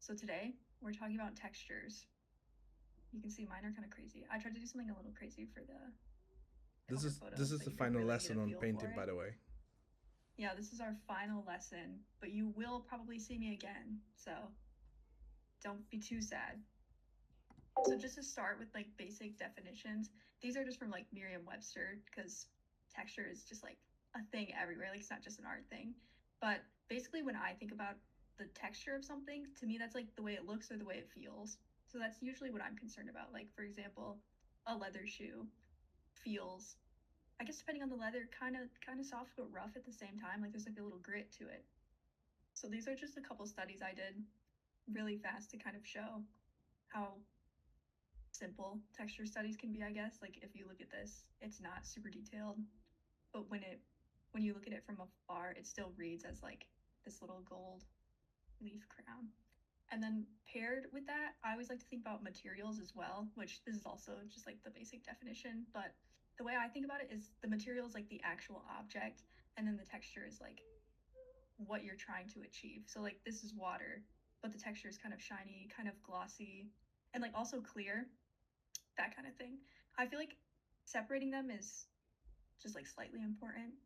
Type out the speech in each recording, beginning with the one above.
So today we're talking about textures. You can see mine are kind of crazy. I tried to do something a little crazy for the This cover is photo this so is the you could final really get lesson a on feel for painting, by it. the way. Yeah, this is our final lesson, but you will probably see me again, so don't be too sad. So just to start with like basic definitions, these are just from like Merriam-Webster because texture is just like a thing everywhere. Like it's not just an art thing. But basically when I think about the texture of something, to me that's like the way it looks or the way it feels. So that's usually what I'm concerned about. Like for example, a leather shoe feels, I guess depending on the leather, kind of soft but rough at the same time. Like there's like a little grit to it. So these are just a couple studies I did really fast to kind of show how simple texture studies can be, I guess. Like if you look at this, it's not super detailed, but when you look at it from afar, it still reads as like this little gold leaf crown. And then paired with that, I always like to think about materials as well, which this is also just like the basic definition, but the way I think about it is the material is like the actual object, and then the texture is like what you're trying to achieve. So like this is water, but the texture is kind of shiny, kind of glossy, and like also clear, that kind of thing. I feel like separating them is just like slightly important.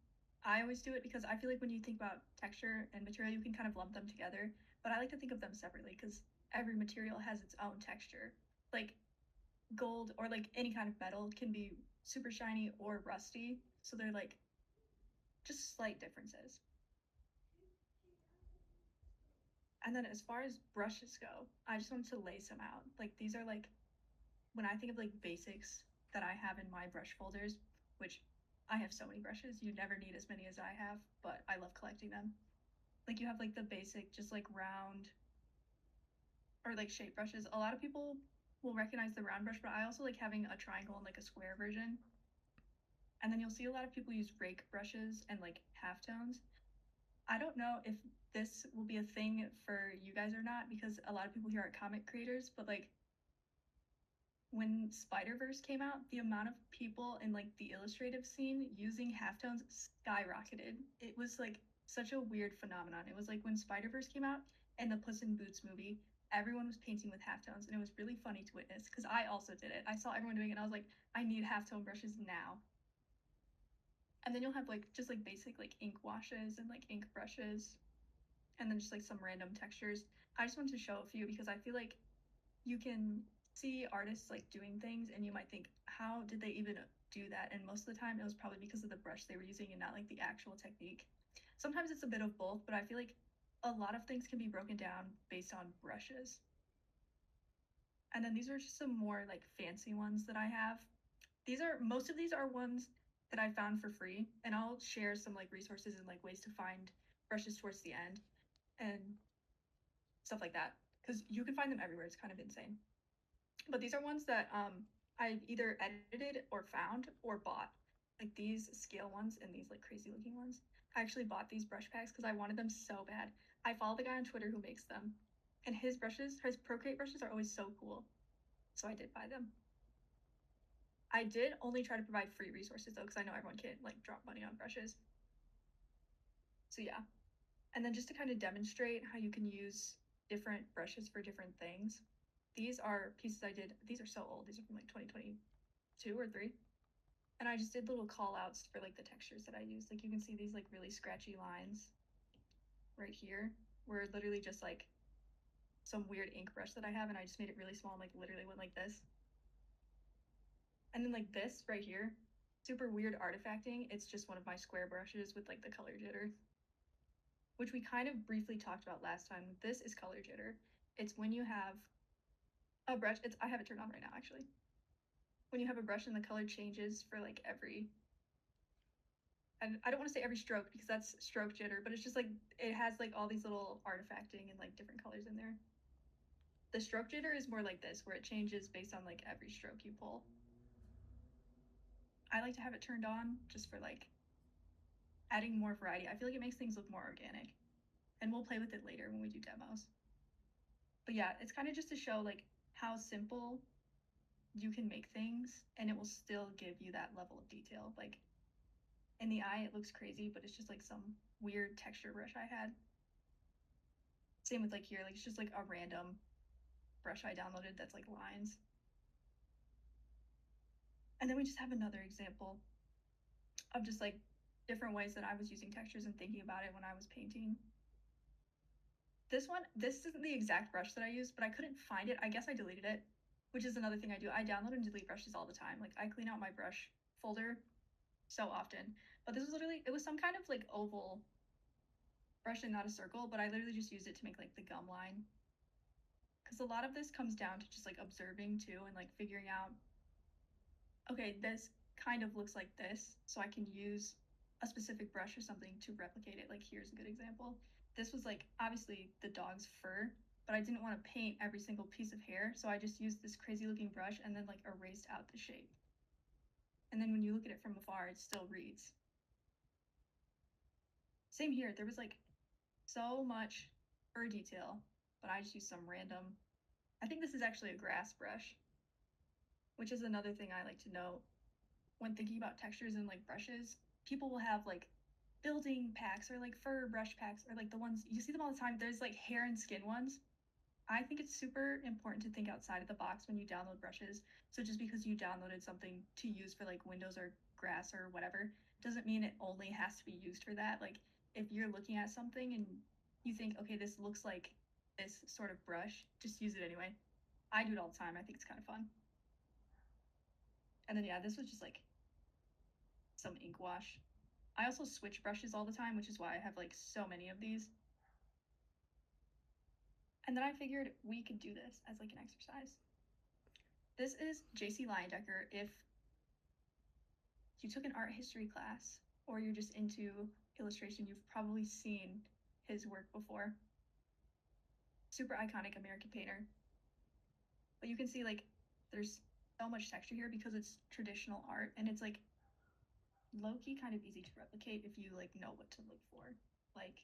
I always do it because I feel like when you think about texture and material, you can kind of lump them together, but I like to think of them separately because every material has its own texture. Like gold or like any kind of metal can be super shiny or rusty, so they're like just slight differences. And then as far as brushes go, I just wanted to lay some out. Like these are like when I think of like basics that I have in my brush folders, which I have so many brushes, you never need as many as I have, but I love collecting them. Like you have like the basic, just like round or like shape brushes. A lot of people will recognize the round brush, but I also like having a triangle and like a square version. And then you'll see a lot of people use rake brushes and like halftones. I don't know if this will be a thing for you guys or not because a lot of people here are comic creators, but like when Spider-Verse came out, the amount of people in like the illustrative scene using halftones skyrocketed. It was like such a weird phenomenon. It was like when Spider-Verse came out and the Puss in Boots movie, everyone was painting with halftones and it was really funny to witness because I also did it. I saw everyone doing it and I was like, I need halftone brushes now. And then you'll have like just like basic like ink washes and like ink brushes and then just like some random textures. I just wanted to show a few because I feel like you can see artists like doing things and you might think how did they even do that, and most of the time it was probably because of the brush they were using and not like the actual technique. Sometimes it's a bit of both, but I feel like a lot of things can be broken down based on brushes. And then these are just some more like fancy ones that I have. These are most of these are ones that I found for free, and I'll share some like resources and like ways to find brushes towards the end and stuff like that because you can find them everywhere. It's kind of insane. But these are ones that I either edited or found or bought. Like these scale ones and these like crazy looking ones. I actually bought these brush packs because I wanted them so bad. I follow the guy on Twitter who makes them, and his brushes, his Procreate brushes, are always so cool. So I did buy them. I did only try to provide free resources though, because I know everyone can't like drop money on brushes. So yeah. And then just to kind of demonstrate how you can use different brushes for different things. These are pieces I did. These are so old. These are from like 2022 or 3. And I just did little call outs for like the textures that I used. Like you can see these like really scratchy lines right here were literally just like some weird ink brush that I have, and I just made it really small and like literally went like this. And then like this right here, super weird artifacting. It's just one of my square brushes with like the color jitter, which we kind of briefly talked about last time. This is color jitter. It's when you have a brush. I have it turned on right now actually. When you have a brush and the color changes for like every, and I don't want to say every stroke because that's stroke jitter, but it's just like it has like all these little artifacting and like different colors in there. The stroke jitter is more like this, where it changes based on like every stroke you pull. I like to have it turned on just for like adding more variety. I feel like it makes things look more organic, and we'll play with it later when we do demos. But yeah, it's kind of just to show like how simple you can make things and it will still give you that level of detail. Like in the eye, it looks crazy, but it's just like some weird texture brush I had. Same with like here, like it's just like a random brush I downloaded that's like lines. And then we just have another example of just like different ways that I was using textures and thinking about it when I was painting. This isn't the exact brush that I used, but I couldn't find it. I guess I deleted it, which is another thing I do. I download and delete brushes all the time. Like I clean out my brush folder so often. But this was literally, it was some kind of like oval brush and not a circle, but I literally just used it to make like the gum line. Because a lot of this comes down to just like observing too and like figuring out, okay, this kind of looks like this, so I can use a specific brush or something to replicate it. Like here's a good example. This was like obviously the dog's fur, but I didn't want to paint every single piece of hair, so I just used this crazy looking brush and then like erased out the shape. And then when you look at it from afar, it still reads. Same here, there was like so much fur detail, but I just used some random, I think this is actually a grass brush, which is another thing I like to note when thinking about textures and like brushes. People will have like building packs or like fur brush packs or like the ones you see them all the time. There's like hair and skin ones. I think it's super important to think outside of the box when you download brushes. So just because you downloaded something to use for like windows or grass or whatever doesn't mean it only has to be used for that. Like if you're looking at something and you think, okay, this looks like this sort of brush, just use it anyway. I do it all the time. I think it's kind of fun. And then yeah, this was just like some ink wash. I also switch brushes all the time, which is why I have like so many of these. And then I figured we could do this as like an exercise. This is J.C. Leyendecker. If you took an art history class or you're just into illustration, you've probably seen his work before. Super iconic American painter. But you can see like there's so much texture here because it's traditional art and it's like low-key kind of easy to replicate if you like know what to look for. Like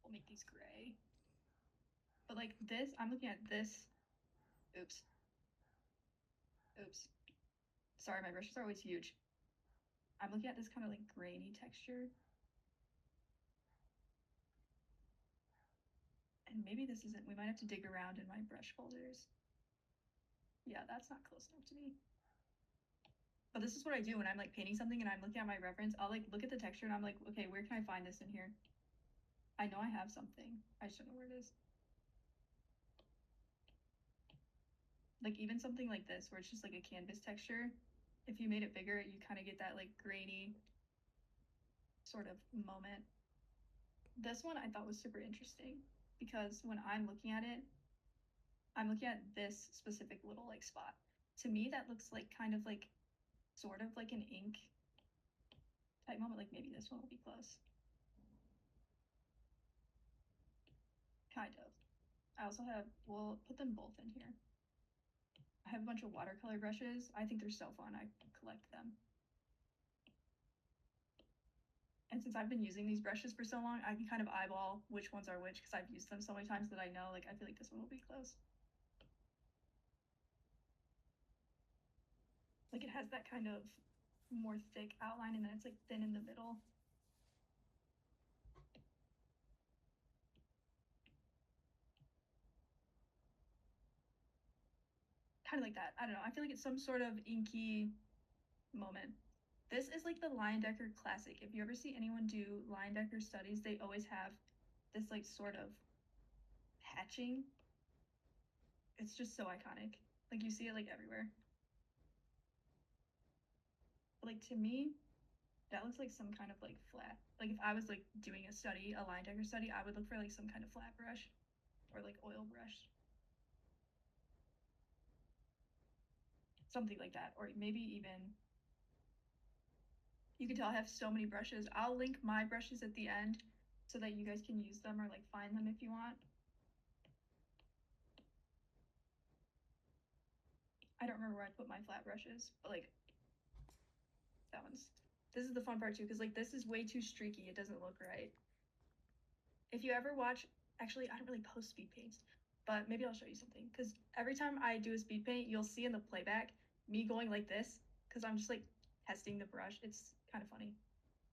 we'll make these gray. But like this, I'm looking at this. Oops. Sorry, my brushes are always huge. I'm looking at this kind of like grainy texture. And maybe this isn't, we might have to dig around in my brush folders. Yeah, that's not close enough to me. But this is what I do when I'm like painting something and I'm looking at my reference. I'll like look at the texture and I'm like, okay, where can I find this in here? I know I have something. I just don't know where it is. Like even something like this where it's just like a canvas texture, if you made it bigger, you kind of get that like grainy sort of moment. This one I thought was super interesting because when I'm looking at it, I'm looking at this specific little like spot. To me, that looks like kind of like sort of like an ink type moment. Like maybe this one will be close. Kind of. I also have, we'll put them both in here. I have a bunch of watercolor brushes. I think they're so fun. I collect them. And since I've been using these brushes for so long, I can kind of eyeball which ones are which because I've used them so many times that I know, like, I feel like this one will be close. Like it has that kind of more thick outline and then it's like thin in the middle. Kind of like that. I don't know. I feel like it's some sort of inky moment. This is like the Leyendecker classic. If you ever see anyone do Leyendecker studies, they always have this like sort of hatching. It's just so iconic. Like you see it like everywhere. But like to me, that looks like some kind of like flat. Like if I was like doing a study, a Leyendecker study, I would look for like some kind of flat brush or like oil brush. Something like that. Or maybe even, you can tell I have so many brushes. I'll link my brushes at the end so that you guys can use them or like find them if you want. I don't remember where I put my flat brushes, but like that one's, this is the fun part too, because like this is way too streaky. It doesn't look right. If you ever watch, actually, I don't really post speed paints, but maybe I'll show you something. Because every time I do a speed paint, you'll see in the playback me going like this, because I'm just like testing the brush. It's kind of funny,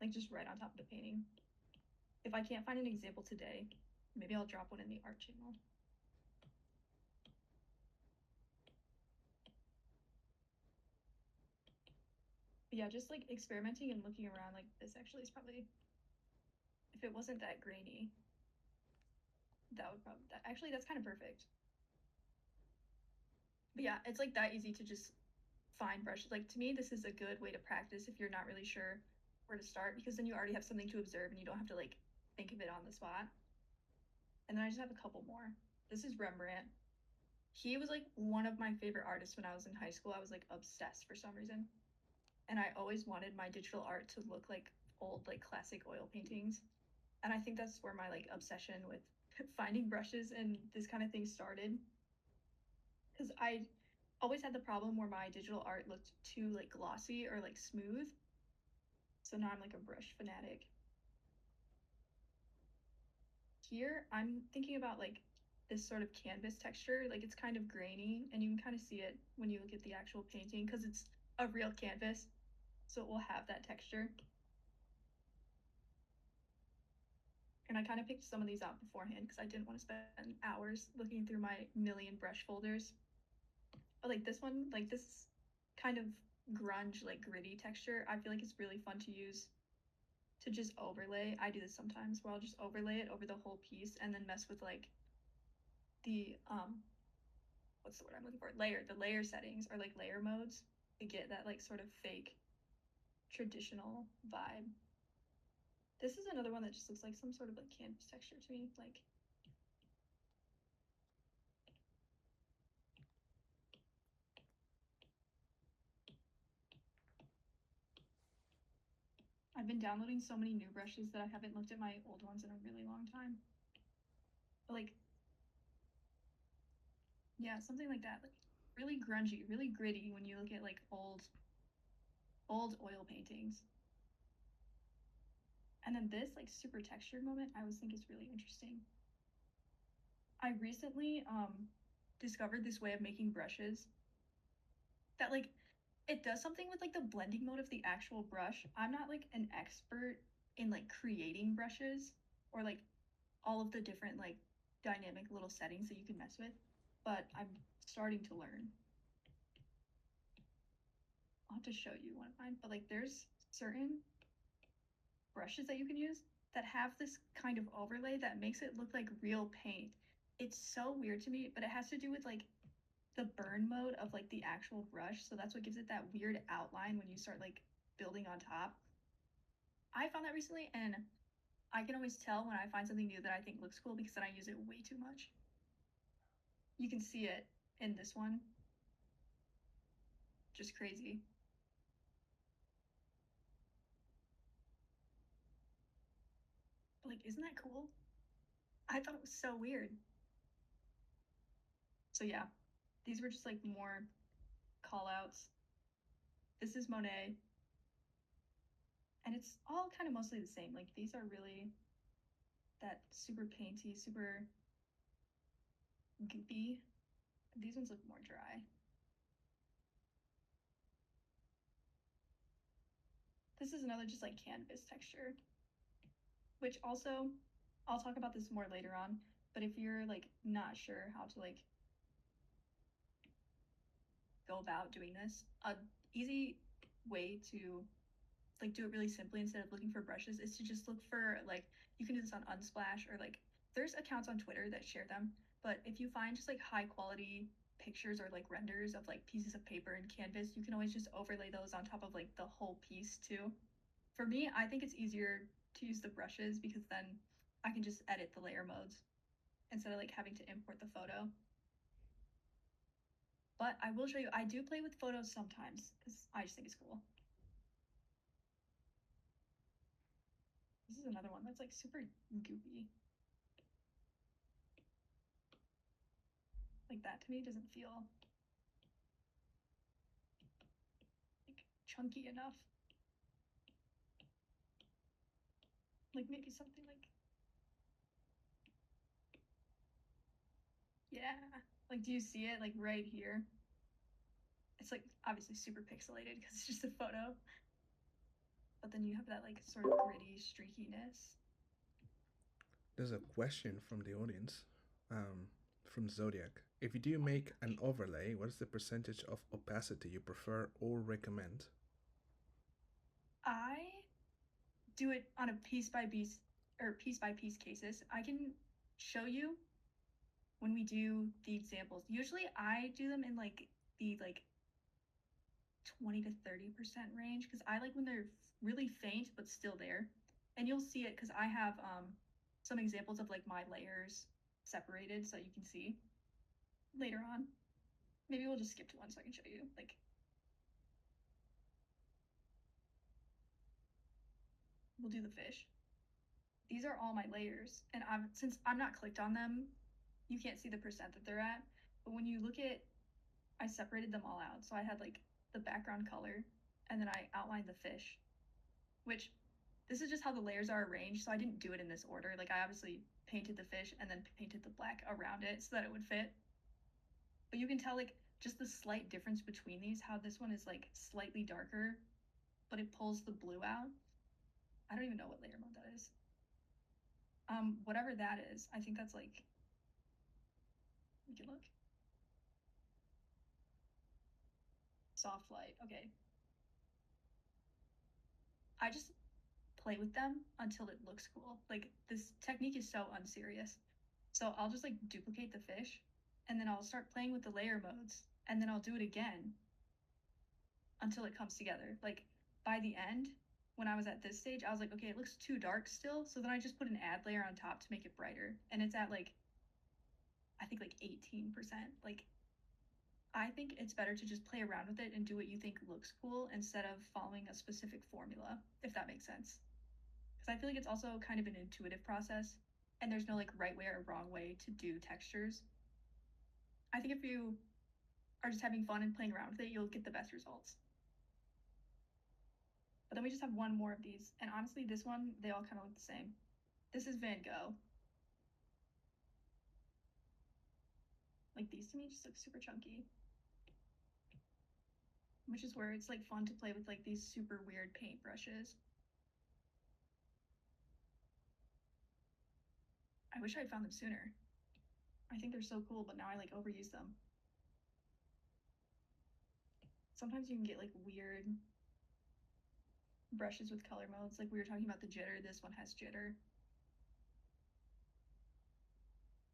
like just right on top of the painting. If I can't find an example today, Maybe I'll drop one in the art channel. But yeah, just like experimenting and looking around. Like this actually is probably, if it wasn't that grainy, that would probably, actually that's kind of perfect. But yeah, it's like that easy to just find brushes. Like to me, this is a good way to practice if you're not really sure where to start, because then you already have something to observe and you don't have to like think of it on the spot. And then I just have a couple more. This is Rembrandt. He was like one of my favorite artists when I was in high school. I was like obsessed for some reason. And I always wanted my digital art to look like old, like classic oil paintings. And I think that's where my like obsession with finding brushes and this kind of thing started. Because I always had the problem where my digital art looked too like glossy or like smooth. So now I'm like a brush fanatic. Here I'm thinking about like this sort of canvas texture. Like it's kind of grainy and you can kind of see it when you look at the actual painting because it's a real canvas. So it will have that texture. And I kind of picked some of these out beforehand because I didn't want to spend hours looking through my million brush folders. But like this one, like this kind of grunge, like gritty texture, I feel like it's really fun to use to just overlay. I do this sometimes where I'll just overlay it over the whole piece and then mess with like the what's the word I'm looking for? The layer settings or like layer modes to get that like sort of fake traditional vibe. This is another one that just looks like some sort of like canvas texture to me. Like I've been downloading so many new brushes that I haven't looked at my old ones in a really long time. But like, yeah, something like that. Like really grungy, really gritty when you look at like old oil paintings. And then this like super textured moment I always think is really interesting. I recently discovered this way of making brushes that like it does something with like the blending mode of the actual brush. I'm not like an expert in like creating brushes or like all of the different like dynamic little settings that you can mess with, but I'm starting to learn. I'll have to show you one of mine, but like there's certain brushes that you can use that have this kind of overlay that makes it look like real paint. It's so weird to me, but it has to do with like the burn mode of like the actual brush. So that's what gives it that weird outline when you start like building on top. I found that recently and I can always tell when I find something new that I think looks cool because then I use it way too much. You can see it in this one. Just crazy. But like, isn't that cool? I thought it was so weird. So yeah, these were just like more call outs. This is Monet. And it's all kind of mostly the same. Like these are really that super painty, super goopy. These ones look more dry. This is another just like canvas texture, which also I'll talk about this more later on. But if you're like not sure how to like go about doing this, a easy way to like do it really simply instead of looking for brushes is to just look for like you can do this on Unsplash or like there's accounts on Twitter that share them. But if you find just like high quality pictures or like renders of like pieces of paper and canvas, you can always just overlay those on top of like the whole piece too. For me, I think it's easier to use the brushes because then I can just edit the layer modes instead of like having to import the photo. But I will show you, I do play with photos sometimes because I just think it's cool. This is another one that's like super goopy. Like that to me doesn't feel like chunky enough. Like maybe something like, yeah. Like, do you see it like right here? It's like obviously super pixelated because it's just a photo. But then you have that like sort of gritty streakiness. There's a question from the audience, from Zodiac. If you do make an overlay, what is the percentage of opacity you prefer or recommend? I do it on a piece by piece cases. I can show you when we do the examples. Usually I do them in like the 20 to 30% range because I like when they're really faint but still there. And you'll see it because I have some examples of like my layers separated so you can see later on. Maybe we'll just skip to one so I can show you. Like, we'll do the fish. These are all my layers, and since I'm not clicked on them, you can't see the percent that they're at. But when you look at, I separated them all out. So I had like the background color, and then I outlined the fish, which this is just how the layers are arranged. So I didn't do it in this order. Like I obviously painted the fish and then painted the black around it so that it would fit. But you can tell like just the slight difference between these, how this one is like slightly darker, but it pulls the blue out. I don't even know what layer mode that is. Whatever that is, I think that's like, we can look. Soft light, okay. I just play with them until it looks cool. Like this technique is so unserious. So I'll just like duplicate the fish and then I'll start playing with the layer modes and then I'll do it again until it comes together. Like by the end, when I was at this stage, I was like, okay, it looks too dark still. So then I just put an add layer on top to make it brighter. And it's at like, I think like 18%. Like I think it's better to just play around with it and do what you think looks cool instead of following a specific formula, if that makes sense. Because I feel like it's also kind of an intuitive process and there's no like right way or wrong way to do textures. I think if you are just having fun and playing around with it, you'll get the best results. But then we just have one more of these. And honestly, this one, they all kind of look the same. This is Van Gogh. Like these to me just look super chunky, which is where it's like fun to play with like these super weird paint brushes. I wish I had found them sooner. I think they're so cool, but now I like overuse them. Sometimes you can get like weird brushes with color modes. Like we were talking about the jitter, this one has jitter.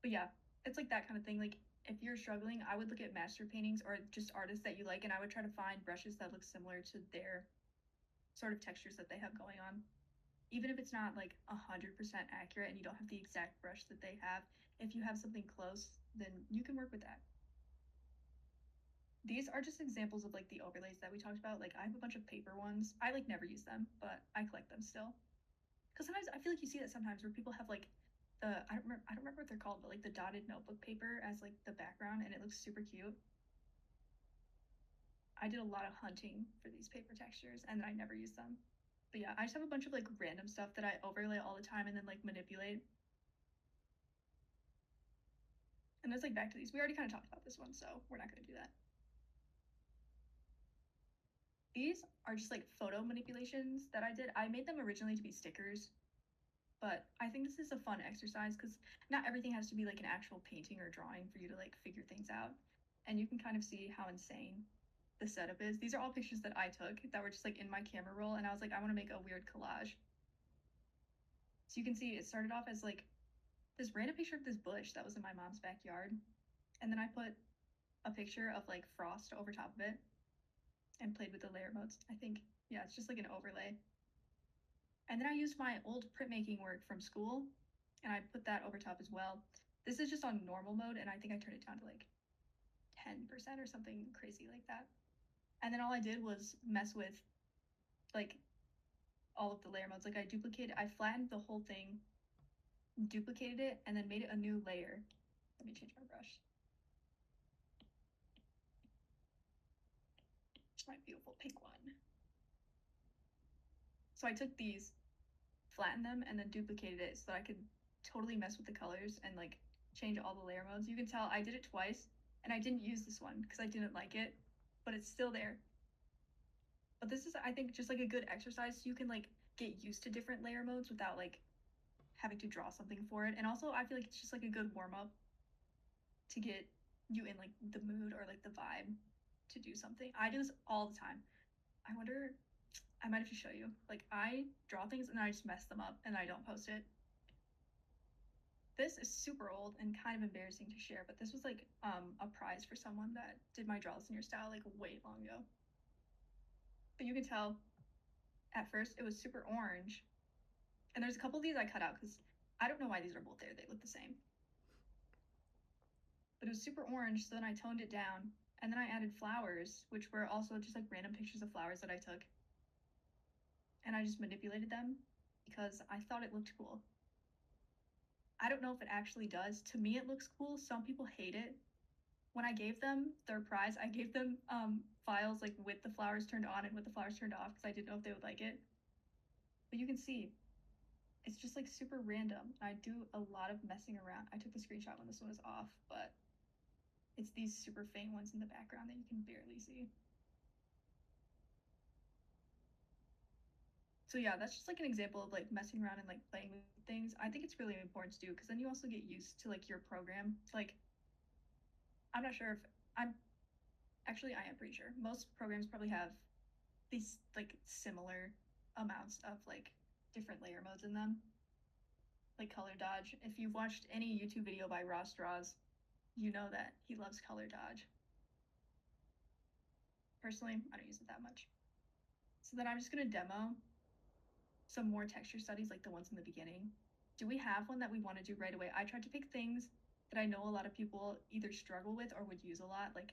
But yeah, it's like that kind of thing. Like if you're struggling, I would look at master paintings or just artists that you like, and I would try to find brushes that look similar to their sort of textures that they have going on. Even if it's not like 100% accurate and you don't have the exact brush that they have, if you have something close, then you can work with that. These are just examples of like the overlays that we talked about. Like I have a bunch of paper ones. I like never use them, but I collect them still. Because sometimes I feel like you see that sometimes where people have like the I don't remember what they're called, but like the dotted notebook paper as like the background and it looks super cute. I did a lot of hunting for these paper textures and I never use them. But yeah, I just have a bunch of like random stuff that I overlay all the time and then like manipulate. And it's like back to these. We already kind of talked about this one, so we're not going to do that. These are just like photo manipulations that I did. I made them originally to be stickers, but I think this is a fun exercise because not everything has to be like an actual painting or drawing for you to like figure things out. And you can kind of see how insane the setup is. These are all pictures that I took that were just like in my camera roll, and I was like, I want to make a weird collage. So you can see it started off as like this random picture of this bush that was in my mom's backyard. And then I put a picture of like frost over top of it and played with the layer modes. I think, yeah, it's just like an overlay. And then I used my old printmaking work from school and I put that over top as well. This is just on normal mode and I think I turned it down to like 10% or something crazy like that. And then all I did was mess with like all of the layer modes. Like I flattened the whole thing, duplicated it, and then made it a new layer. Let me change my brush. My beautiful pink one. So I took these, flattened them, and then duplicated it so that I could totally mess with the colors and like change all the layer modes. You can tell I did it twice and I didn't use this one because I didn't like it, but it's still there. But this is, I think, just like a good exercise so you can like get used to different layer modes without like having to draw something for it. And also I feel like it's just like a good warm up to get you in like the mood or like the vibe to do something. I do this all the time. I wonder, I might have to show you. Like I draw things and then I just mess them up and I don't post it. This is super old and kind of embarrassing to share, but this was like a prize for someone that did my draw this in your style like way long ago. But you can tell at first it was super orange. And there's a couple of these I cut out because I don't know why these are both there. They look the same. But it was super orange, so then I toned it down. And then I added flowers, which were also just like random pictures of flowers that I took. And I just manipulated them because I thought it looked cool. I don't know if it actually does. To me, it looks cool. Some people hate it. When I gave them their prize, I gave them files like with the flowers turned on and with the flowers turned off because I didn't know if they would like it. But you can see it's just like super random. I do a lot of messing around. I took the screenshot when this one was off, but it's these super faint ones in the background that you can barely see. So yeah, that's just like an example of like messing around and like playing with things. I think it's really important to do because then you also get used to like your program. Like, I'm not sure if I'm actually, I am pretty sure most programs probably have these like similar amounts of like different layer modes in them, like color dodge. If you've watched any YouTube video by Ross Draws, you know that he loves color dodge. Personally, I don't use it that much. So then I'm just gonna demo some more texture studies like the ones in the beginning. Do we have one that we want to do right away? I tried to pick things that I know a lot of people either struggle with or would use a lot, like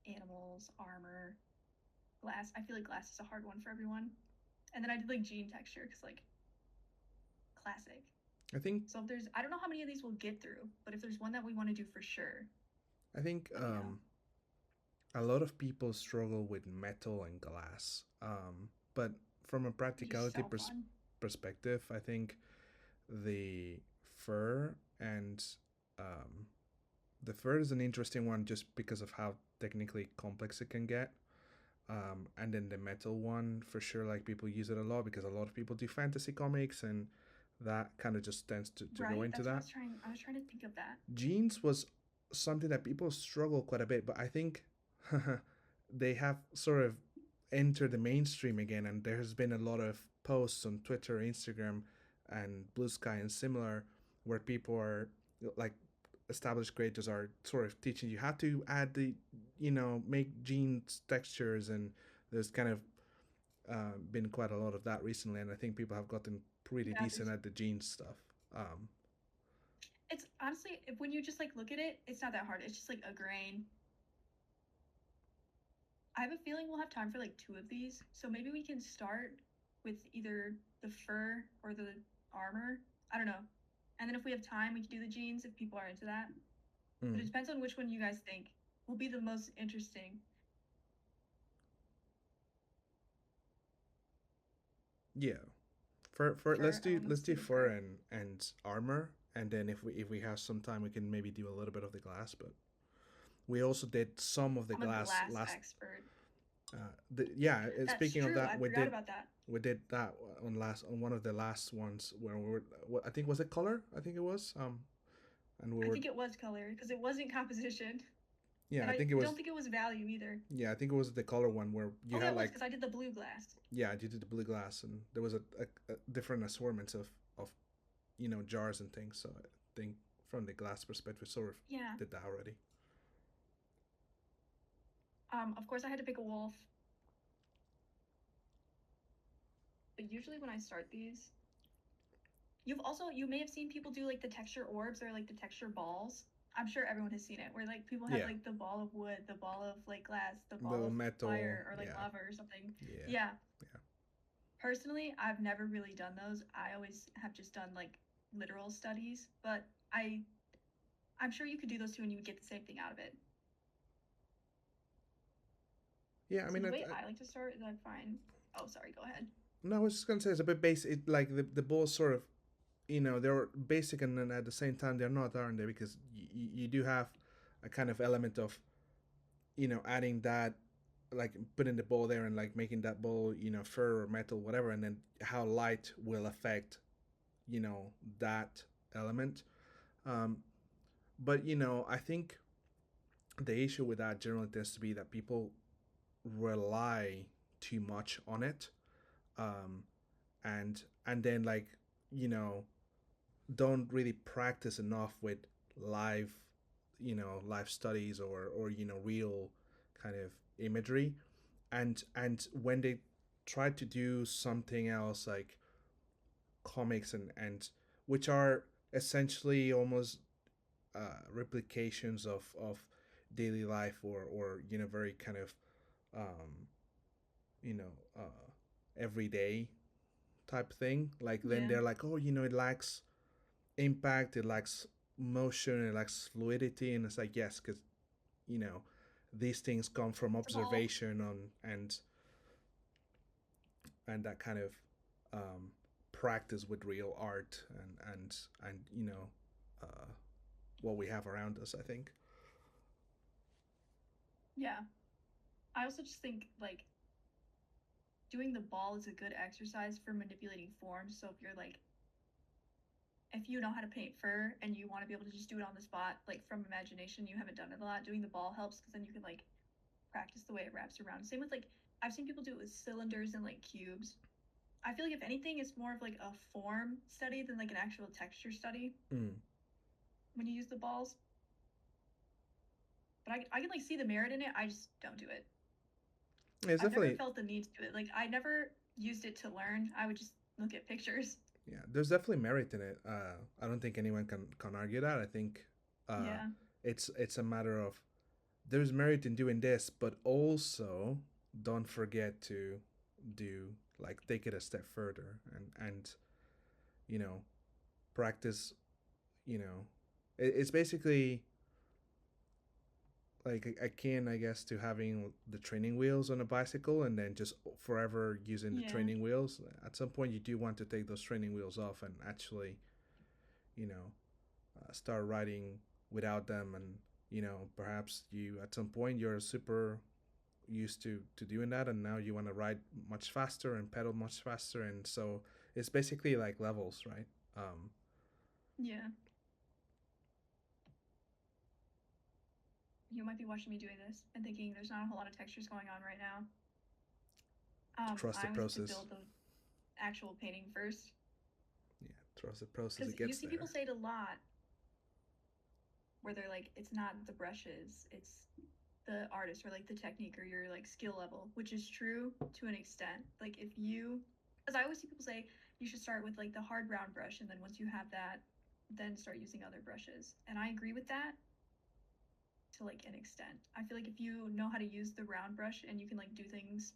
animals, armor, glass. I feel like glass is a hard one for everyone. And then I did like gene texture because like classic. I think So if there's, I don't know how many of these we'll get through, but if there's one that we want to do for sure, I think a lot of people struggle with metal and glass. But from a practicality so fun. perspective, I think the fur and um, the fur is an interesting one just because of how technically complex it can get. And then the metal one for sure, like people use it a lot because a lot of people do fantasy comics and that kind of just tends to Right? go into That's that. what I was trying to think of that. Jeans was something that people struggle quite a bit, but I think they have sort of entered the mainstream again, and there has been a lot of posts on Twitter, Instagram, and Blue Sky and similar where people are like established creators are sort of teaching you how to add the make jeans textures, and there's kind of been quite a lot of that recently, and I think people have gotten pretty Yeah, decent at the jeans stuff. it's honestly when you just like look at it, it's not that hard. It's just like a grain. I have a feeling we'll have time for like two of these, so maybe we can start with either the fur or the armor. I don't know. And then if we have time, we can do the jeans if people are into that. But it depends on which one you guys think will be the most interesting. Yeah, for Fur, I want to let's see do the fur fur. and armor, and then if we have some time, we can maybe do a little bit of the glass. But we also did some of the I'm a glass glass last. expert. Yeah, That's speaking of true. that, I forgot about that. we did that on one of the last ones where we were. I think was it color? I think it was. And we I were. think it was color because it wasn't composition, Yeah, and I I think it was. don't think it was value either. Yeah, I think it was the color one where you Oh yeah, had it was like. because I did the blue glass. Yeah, you did the blue glass, and there was a different assortments of jars and things. So I think from the glass perspective, sort of Yeah. did that already. Of course I had to pick a wolf. But usually when I start these, you may have seen people do like the texture orbs or like the texture balls. I'm sure everyone has seen it where like people have Yeah, like the ball of wood, the ball of like glass, the ball the of metal. fire or like Yeah, lava or something. yeah, Yeah. yeah. Personally, I've never really done those. I always have just done like literal studies, but I'm sure you could do those too and you would get the same thing out of it. Yeah, I So mean, the way I like to start is I find, oh sorry, go ahead. no, I was just gonna say it's a bit basic. Like the balls sort of, they're basic and then at the same time they're not, aren't they? Because you do have a kind of element of, adding that, like putting the ball there and like making that ball, fur or metal, whatever, and then how light will affect, you know, that element. Um, but you know, I think the issue with that generally tends to be that people rely too much on it, um, and then like, you know, don't really practice enough with live, you know, live studies or you know, real kind of imagery. And when they try to do something else like comics and which are essentially almost replications of daily life or you know, very kind of um, you know, everyday type thing, like then Yeah. they're like, oh, you know, it lacks impact, it lacks motion, it lacks fluidity. And it's like, yes, because you know, these things come from It's a ball. observation on and that kind of um, practice with real art and you know, uh, what we have around us, I think. Yeah. I also just think like doing the ball is a good exercise for manipulating forms. So if you're like, if you know how to paint fur and you want to be able to just do it on the spot, like from imagination, you haven't done it a lot, doing the ball helps because then you can like practice the way it wraps around. Same with like, I've seen people do it with cylinders and like cubes. I feel like if anything, it's more of like a form study than like an actual texture study Mm. when you use the balls. But I can like see the merit in it. I just don't do it. It's I've never definitely, felt the need to do it. Like I never used it to learn. I would just look at pictures. yeah, there's definitely merit in it. I don't think anyone can argue that. I think uh, Yeah. it's a matter of there's merit in doing this, but also don't forget to do, like, take it a step further and you know, practice. You know, it's basically like akin, I guess, to having the training wheels on a bicycle and then just forever using the Yeah. training wheels. At some point, you do want to take those training wheels off and actually, you know, start riding without them. And you know, perhaps you at some point you're super used to doing that, and now you want to ride much faster and pedal much faster, and so it's basically like levels, right? Um, Yeah. You might be watching me doing this and thinking there's not a whole lot of textures going on right now. trust the I always have to process. build the actual painting first Yeah, trust the process. because It you gets see people there. say it a lot where they're like, it's not the brushes, it's the artist or like the technique or your like skill level, which is true to an extent. Like if you, as I always see people say, you should start with like the hard brown brush, and then once you have that, then start using other brushes. And I agree with that to like an extent. I feel like if you know how to use the round brush and you can like do things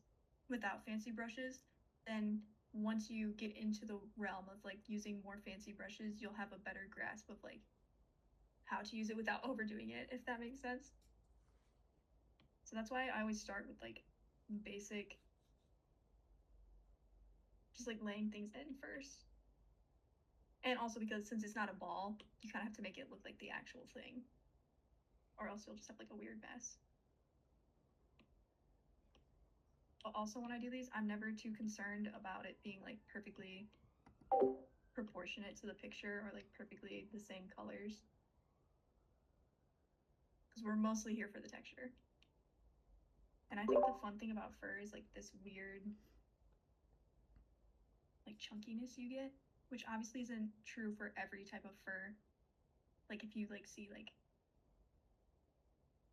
without fancy brushes, then once you get into the realm of like using more fancy brushes, you'll have a better grasp of like how to use it without overdoing it, if that makes sense. So that's why I always start with like basic, just like laying things in first. And also because since it's not a ball, you kind of have to make it look like the actual thing, or else you'll just have like a weird mess. But also when I do these, I'm never too concerned about it being like perfectly proportionate to the picture or like perfectly the same colors, because we're mostly here for the texture. And I think the fun thing about fur is like this weird like chunkiness you get, which obviously isn't true for every type of fur. Like if you like see like,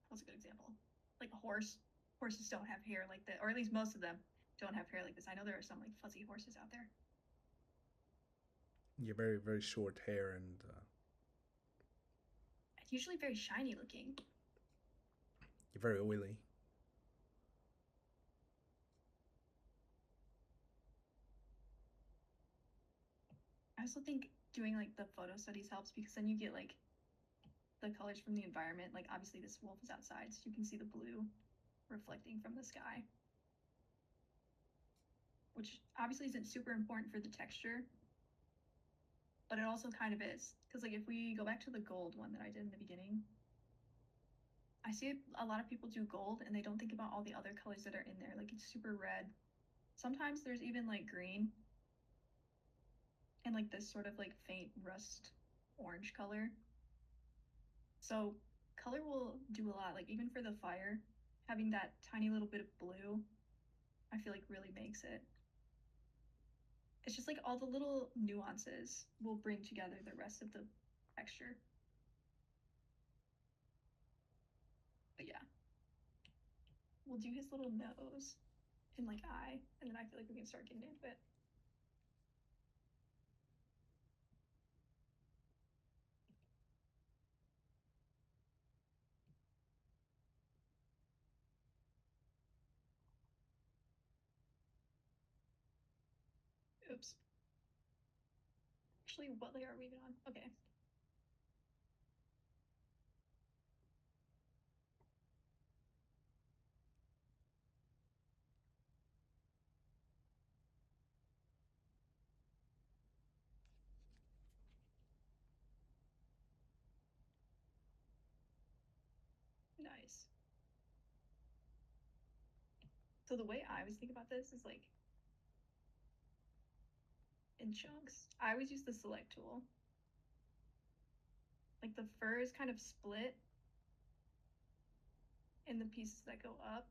what's a good example? Like a horse. Horses don't have hair like that, or at least most of them don't have hair like this. I know there are some like fuzzy horses out there. You're very very short hair and Usually very shiny looking. you're very oily. I also think doing like the photo studies helps because then you get like the colors from the environment. Like obviously this wolf is outside, so you can see the blue reflecting from the sky, which obviously isn't super important for the texture, but it also kind of is. Because like if we go back to the gold one that I did in the beginning, I see a lot of people do gold and they don't think about all the other colors that are in there. Like it's super red. Sometimes there's even like green. and like this sort of like faint rust orange color. So color will do a lot, like even for the fire, having that tiny little bit of blue, I feel like really makes it. It's just like all the little nuances will bring together the rest of the texture. But yeah, we'll do his little nose and like eye, and then I feel like we can start getting into it. Oops. Actually, what layer are we even on? Okay. Nice. So the way I always think about this is like in chunks. I always use the select tool. Like the fur is kind of split in the pieces that go up,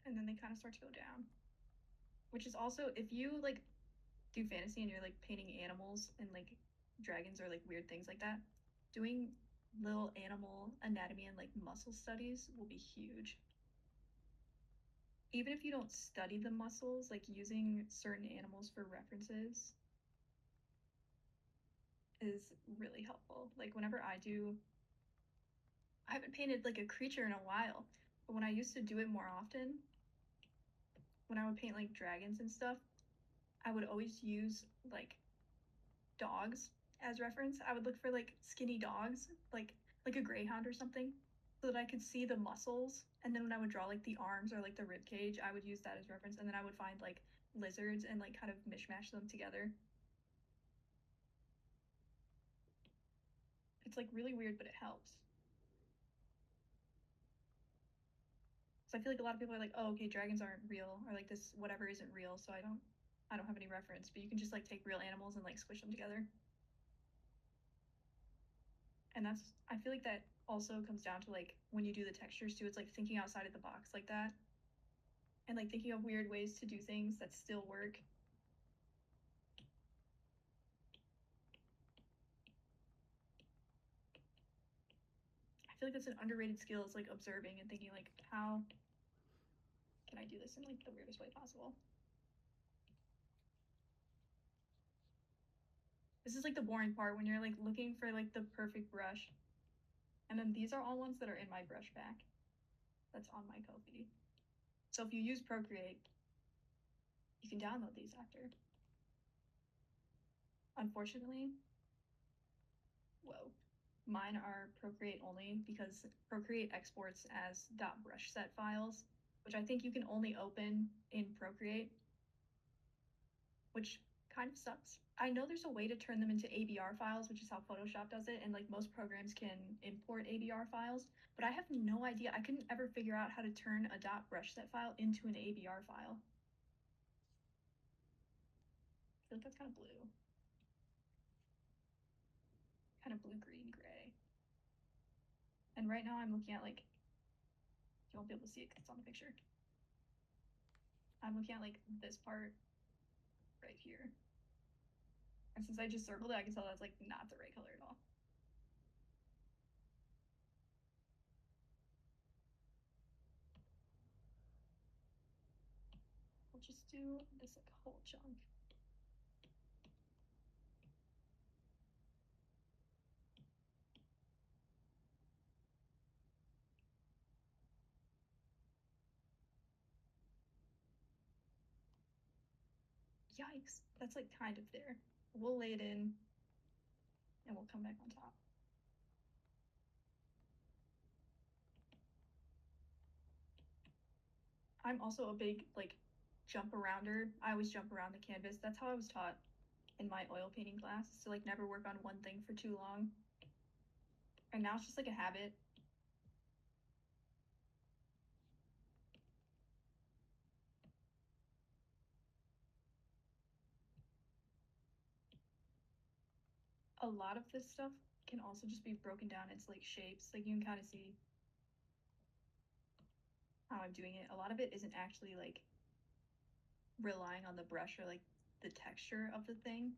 and then they kind of start to go down. Which is also, if you like do fantasy and you're like painting animals and like dragons or like weird things like that, doing little animal anatomy and like muscle studies will be huge. Even if you don't study the muscles, like using certain animals for references is really helpful. Like whenever I haven't painted like a creature in a while, but when I used to do it more often, when I would paint like dragons and stuff, I would always use like dogs as reference. I would look for like skinny dogs, like a greyhound or something, so that I could see the muscles. And then when I would draw like the arms or like the rib cage, I would use that as reference. And then I would find like lizards and like kind of mishmash them together. It's like really weird, but it helps. So I feel like a lot of people are like, oh, okay, dragons aren't real, or like this whatever isn't real, so I don't have any reference. But you can just like take real animals and like squish them together. And that's, I feel like that also comes down to like when you do the textures too, it's like thinking outside of the box like that, and like thinking of weird ways to do things that still work. I feel like that's an underrated skill, is like observing and thinking like, how can I do this in like the weirdest way possible? This is like the boring part when you're like looking for like the perfect brush. And then these are all ones that are in my brush pack that's on my Ko-fi. So if you use Procreate, you can download these after. Unfortunately, whoa, mine are Procreate only because Procreate exports as .brush set files, which I think you can only open in Procreate, which kind of sucks. I know there's a way to turn them into ABR files, which is how Photoshop does it, and like most programs can import ABR files, but I have no idea. I couldn't ever figure out how to turn a .brush set file into an ABR file. I feel like that's kind of blue. Kind of blue, green, gray. And right now I'm looking at like, you won't be able to see it because it's on the picture. I'm looking at like this part right here. And since I just circled it, I can tell that's like not the right color at all. We'll just do this like whole chunk. Yikes, that's like kind of there. We'll lay it in and we'll come back on top. I'm also a big like jump arounder. I always jump around the canvas. That's how I was taught in my oil painting class, to like never work on one thing for too long. And now it's just like a habit. a lot of this stuff can also just be broken down into like shapes. Like you can kind of see how I'm doing it. A lot of it isn't actually like relying on the brush or like the texture of the thing.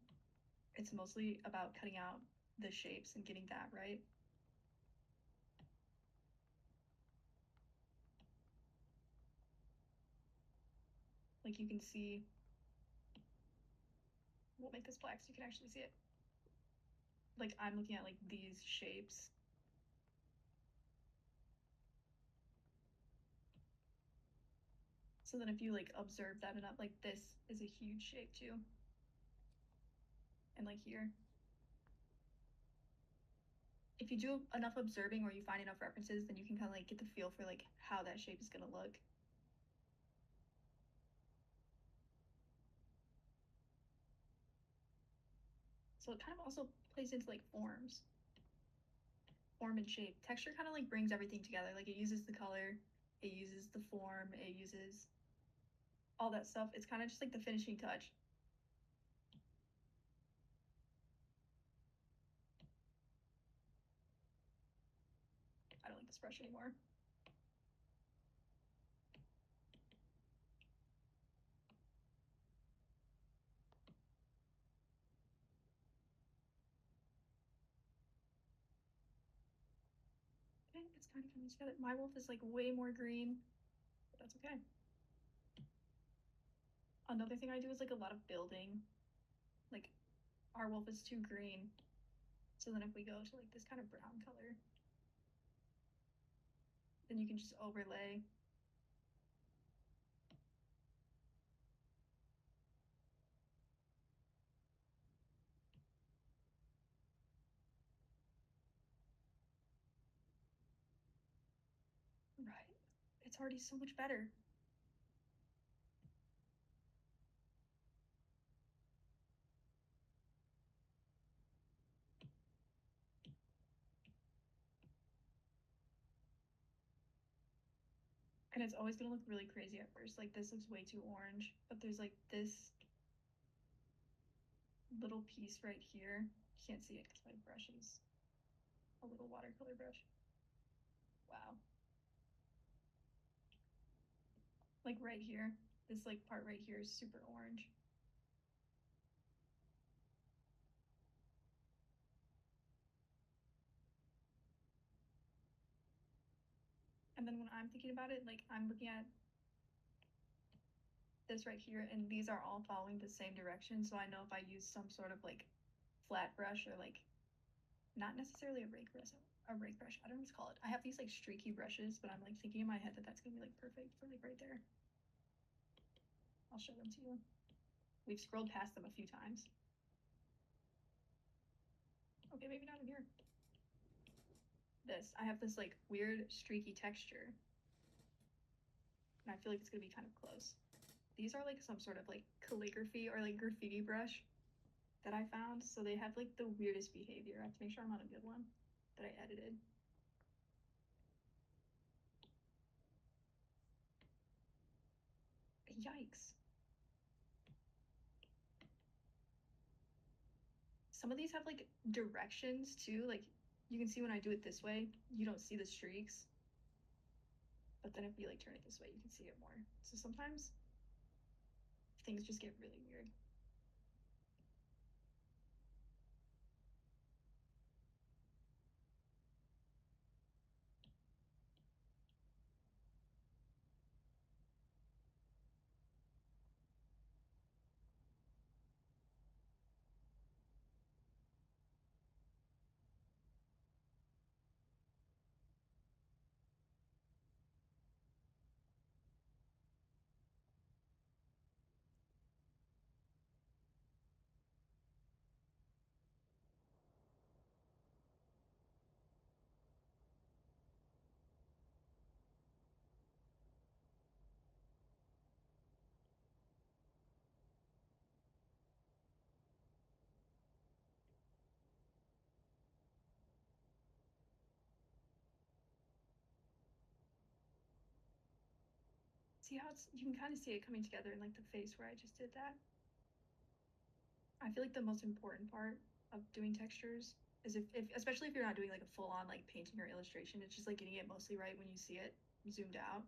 It's mostly about cutting out the shapes and getting that right. Like you can see, we'll make this black so you can actually see it. Like I'm looking at like these shapes. So then if you like observe that enough, like this is a huge shape too. And like here. If you do enough observing or you find enough references, then you can kind of like get the feel for like how that shape is gonna look. So it kind of also plays into like forms. Form and shape. Texture kind of like brings everything together. Like it uses the color, it uses the form, it uses all that stuff. It's kind of just like the finishing touch. I don't like this brush anymore. Okay, it's kind of coming together. My wolf is like way more green, but that's okay. Another thing I do is like a lot of building. Like our wolf is too green. So then if we go to like this kind of brown color, then you can just overlay. Right. It's already so much better. And it's always gonna look really crazy at first. Like this looks way too orange, but there's like this little piece right here. You can't see it because my brush is a little watercolor brush. Wow. Like right here, this like part right here is super orange. And then when I'm thinking about it, like I'm looking at this right here, and these are all following the same direction. So I know if I use some sort of like flat brush or like not necessarily a rake brush, I don't know what to call it. I have these like streaky brushes, but I'm like thinking in my head that that's gonna be like perfect for like right there. I'll show them to you. We've scrolled past them a few times. Okay, maybe not in here. I have this like weird streaky texture, and I feel like it's gonna be kind of close. These are like some sort of like calligraphy or like graffiti brush that I found. So they have like the weirdest behavior. I have to make sure I'm on a good one that I edited. Yikes. Some of these have like directions too. Like you can see when I do it this way, you don't see the streaks. But then if you like turn it this way, you can see it more. So sometimes things just get really weird. See how you can kind of see it coming together in like the face where I just did that. I feel like the most important part of doing textures is if especially if you're not doing like a full on like painting or illustration, it's just like getting it mostly right when you see it zoomed out.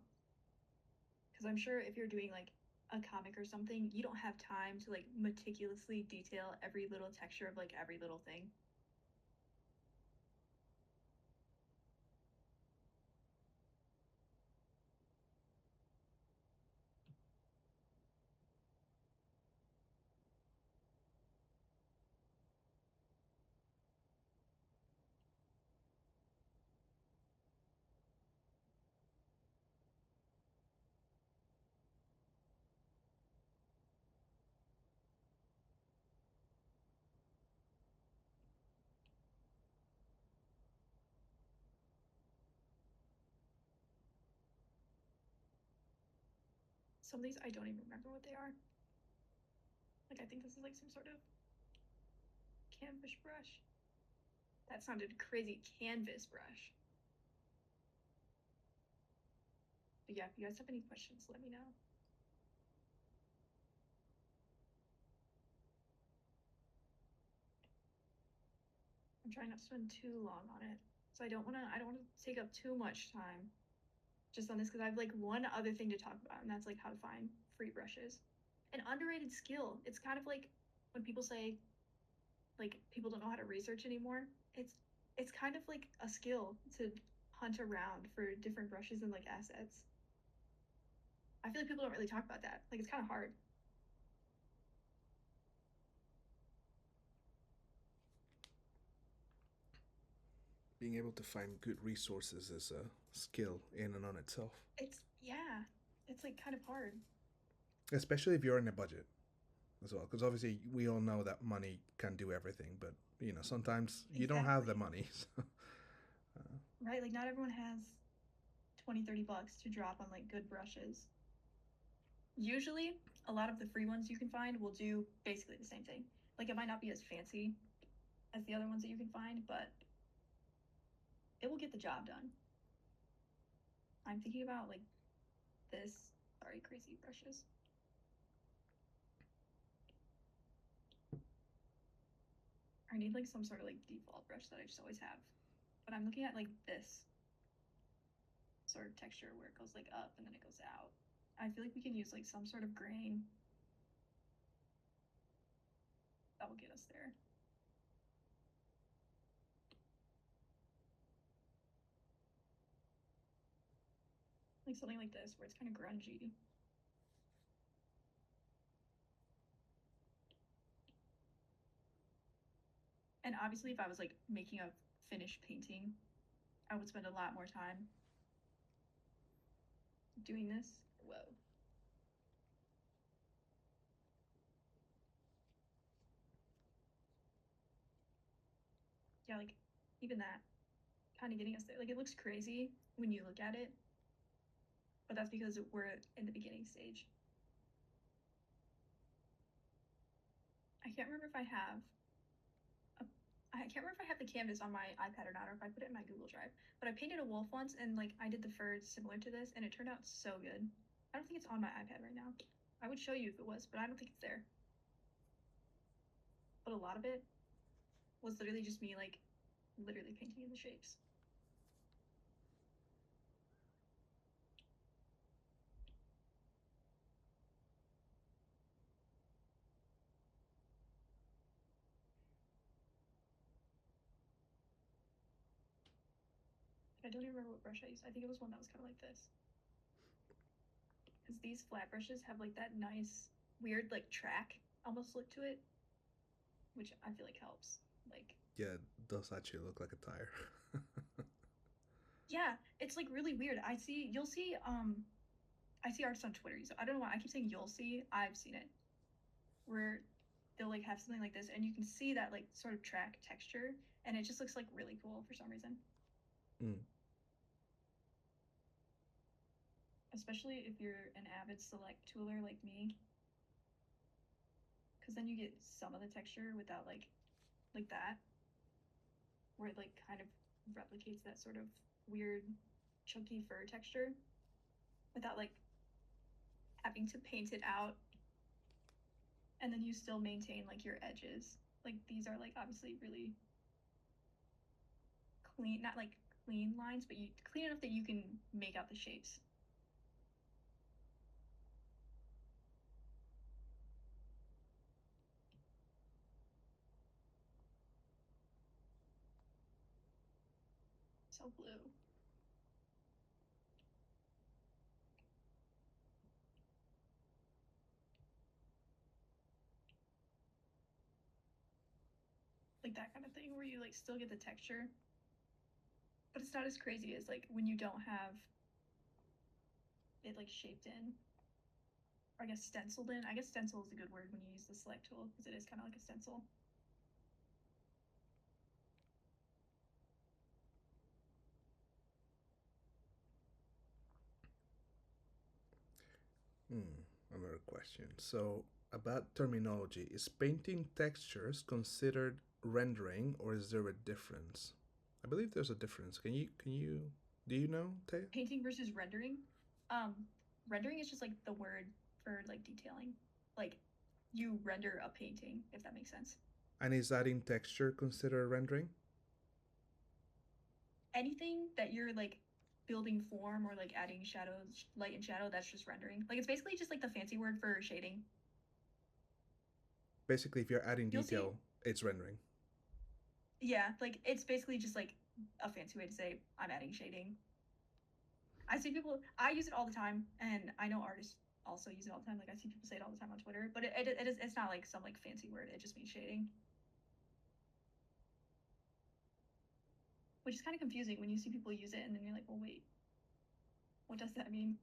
Because I'm sure if you're doing like a comic or something, you don't have time to like meticulously detail every little texture of like every little thing. Some of these I don't even remember what they are. Like I think this is like some sort of canvas brush. That sounded crazy, canvas brush. But yeah, if you guys have any questions, let me know. I'm trying not to spend too long on it. So I don't wanna take up too much time just on this because I have like one other thing to talk about, and that's like how to find free brushes. An underrated skill. It's kind of like when people say like people don't know how to research anymore. It's kind of like a skill to hunt around for different brushes and like assets. I feel like people don't really talk about that. Like it's kind of hard. Being able to find good resources is a skill in and on itself, It's yeah, it's like kind of hard. especially if you're in a budget as well. Because obviously, we all know that money can do everything, but sometimes you don't have the Exactly. money. So, Right? Like not everyone has 20, $30 to drop on like good brushes. Usually, a lot of the free ones you can find will do basically the same thing. Like it might not be as fancy as the other ones that you can find, but it will get the job done. I'm thinking about like this. Sorry, crazy brushes. I need like some sort of like default brush that I just always have. But I'm looking at like this sort of texture where it goes like up and then it goes out. I feel like we can use like some sort of grain that will get us there. Like something like this where it's kind of grungy. And obviously, if I was like making a finished painting, I would spend a lot more time doing this. Whoa. Yeah, like even that kind of getting us there. Like it looks crazy when you look at it, but that's because we're in the beginning stage. I can't remember if I have a, I can't remember if I have the canvas on my iPad or not, or if I put it in my Google Drive. But I painted a wolf once, and like I did the fur similar to this, and it turned out so good. I don't think it's on my iPad right now. I would show you if it was, but I don't think it's there. But a lot of it was literally just me like literally painting in the shapes. I don't even remember what brush I used. I think it was one that was kind of like this. Because these flat brushes have like that nice, weird like track almost look to it, which I feel like helps. Like, yeah, it does actually look like a tire. yeah, it's like really weird. You'll see, I see artists on Twitter. So I don't know why I keep saying you'll see. I've seen it where they'll like have something like this, and you can see that like sort of track texture, and it just looks like really cool for some reason. Mm. Especially if you're an avid select tooler like me, because then you get some of the texture without like that, where it like kind of replicates that sort of weird chunky fur texture without like having to paint it out, and then you still maintain like your edges. Like these are like obviously really clean, not like clean lines, but you clean enough that you can make out the shapes. So blue. Like that kind of thing where you like still get the texture, but it's not as crazy as like when you don't have it like shaped in, or I guess stenciled in. I guess stencil is a good word when you use the select tool because it is kind of like a stencil. Another question. So, about terminology, is painting textures considered rendering, or is there a difference? I believe there's a difference. Do you know, Tae? Painting versus rendering. Um, Rendering is just like the word for like detailing. Like you render a painting, if that makes sense. And is adding texture considered rendering? Anything that you're like building form or like adding shadows, light and shadow, that's just rendering. Like it's basically just like the fancy word for shading. Basically, if you're adding You'll see, detail, it's rendering. yeah, like it's basically just like a fancy way to say I'm adding shading. I see people, I use it all the time, and I know artists also use it all the time. Like I see people say it all the time on Twitter, but it's not like some like fancy word. It just means shading, which is kind of confusing when you see people use it and then you're like, well, wait, what does that mean?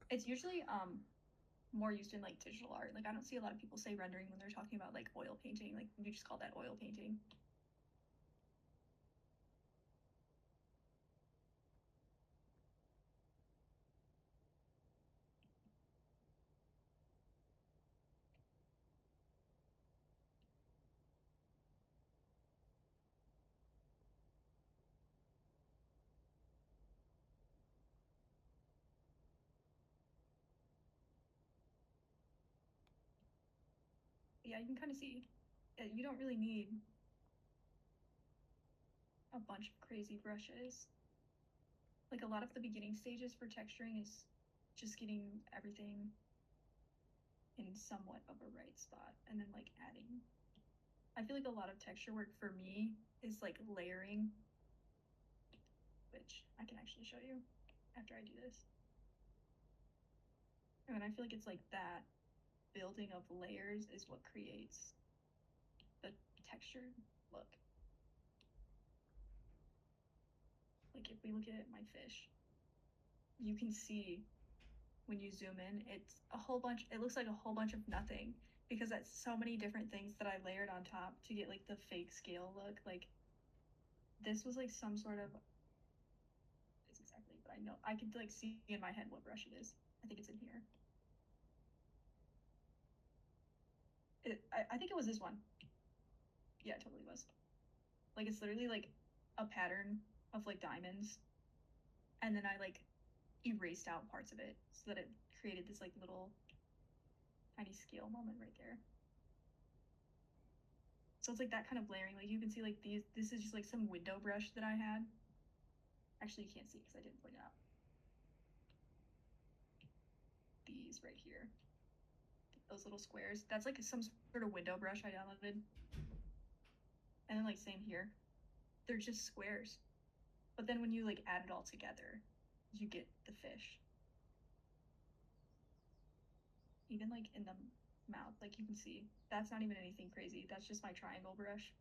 It's usually more used in like digital art. Like I don't see a lot of people say rendering when they're talking about like oil painting. Like you just call that oil painting. But yeah, you can kind of see you don't really need a bunch of crazy brushes. Like a lot of the beginning stages for texturing is just getting everything in somewhat of a right spot and then like adding. I feel like a lot of texture work for me is like layering, which I can actually show you after I do this. And I feel like it's like that building of layers is what creates the textured look. Like if we look at my fish, you can see when you zoom in, it's a whole bunch, it looks like a whole bunch of nothing because that's so many different things that I layered on top to get like the fake scale look. Like this was like some sort of, it's exactly, but I know I could like see in my head what brush it is. I think it's in here. I think it was this one. Yeah, it totally was. Like it's literally like a pattern of like diamonds, and then I like erased out parts of it so that it created this like little tiny scale moment right there. So it's like that kind of layering. Like you can see like these. This is just like some window brush that I had. Actually, you can't see because I didn't point it out. These right here, those little squares. That's like some sort of window brush I downloaded. And then like same here, they're just squares. But then when you like add it all together, you get the fish. Even like in the mouth, like you can see, that's not even anything crazy. That's just my triangle brush.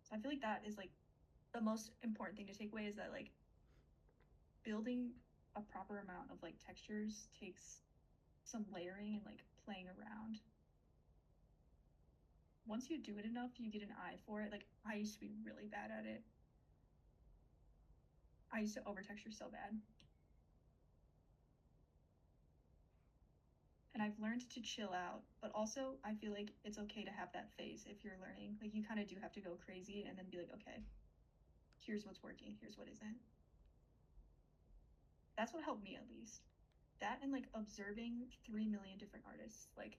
So I feel like that is like the most important thing to take away is that like building a proper amount of like textures takes some layering and like playing around. Once you do it enough, you get an eye for it. Like I used to be really bad at it. I used to over texture so bad. And I've learned to chill out, but also I feel like it's okay to have that phase if you're learning. Like you kind of do have to go crazy and then be like, okay, here's what's working, here's what isn't. That's what helped me at least. That and like observing 3 million different artists. Like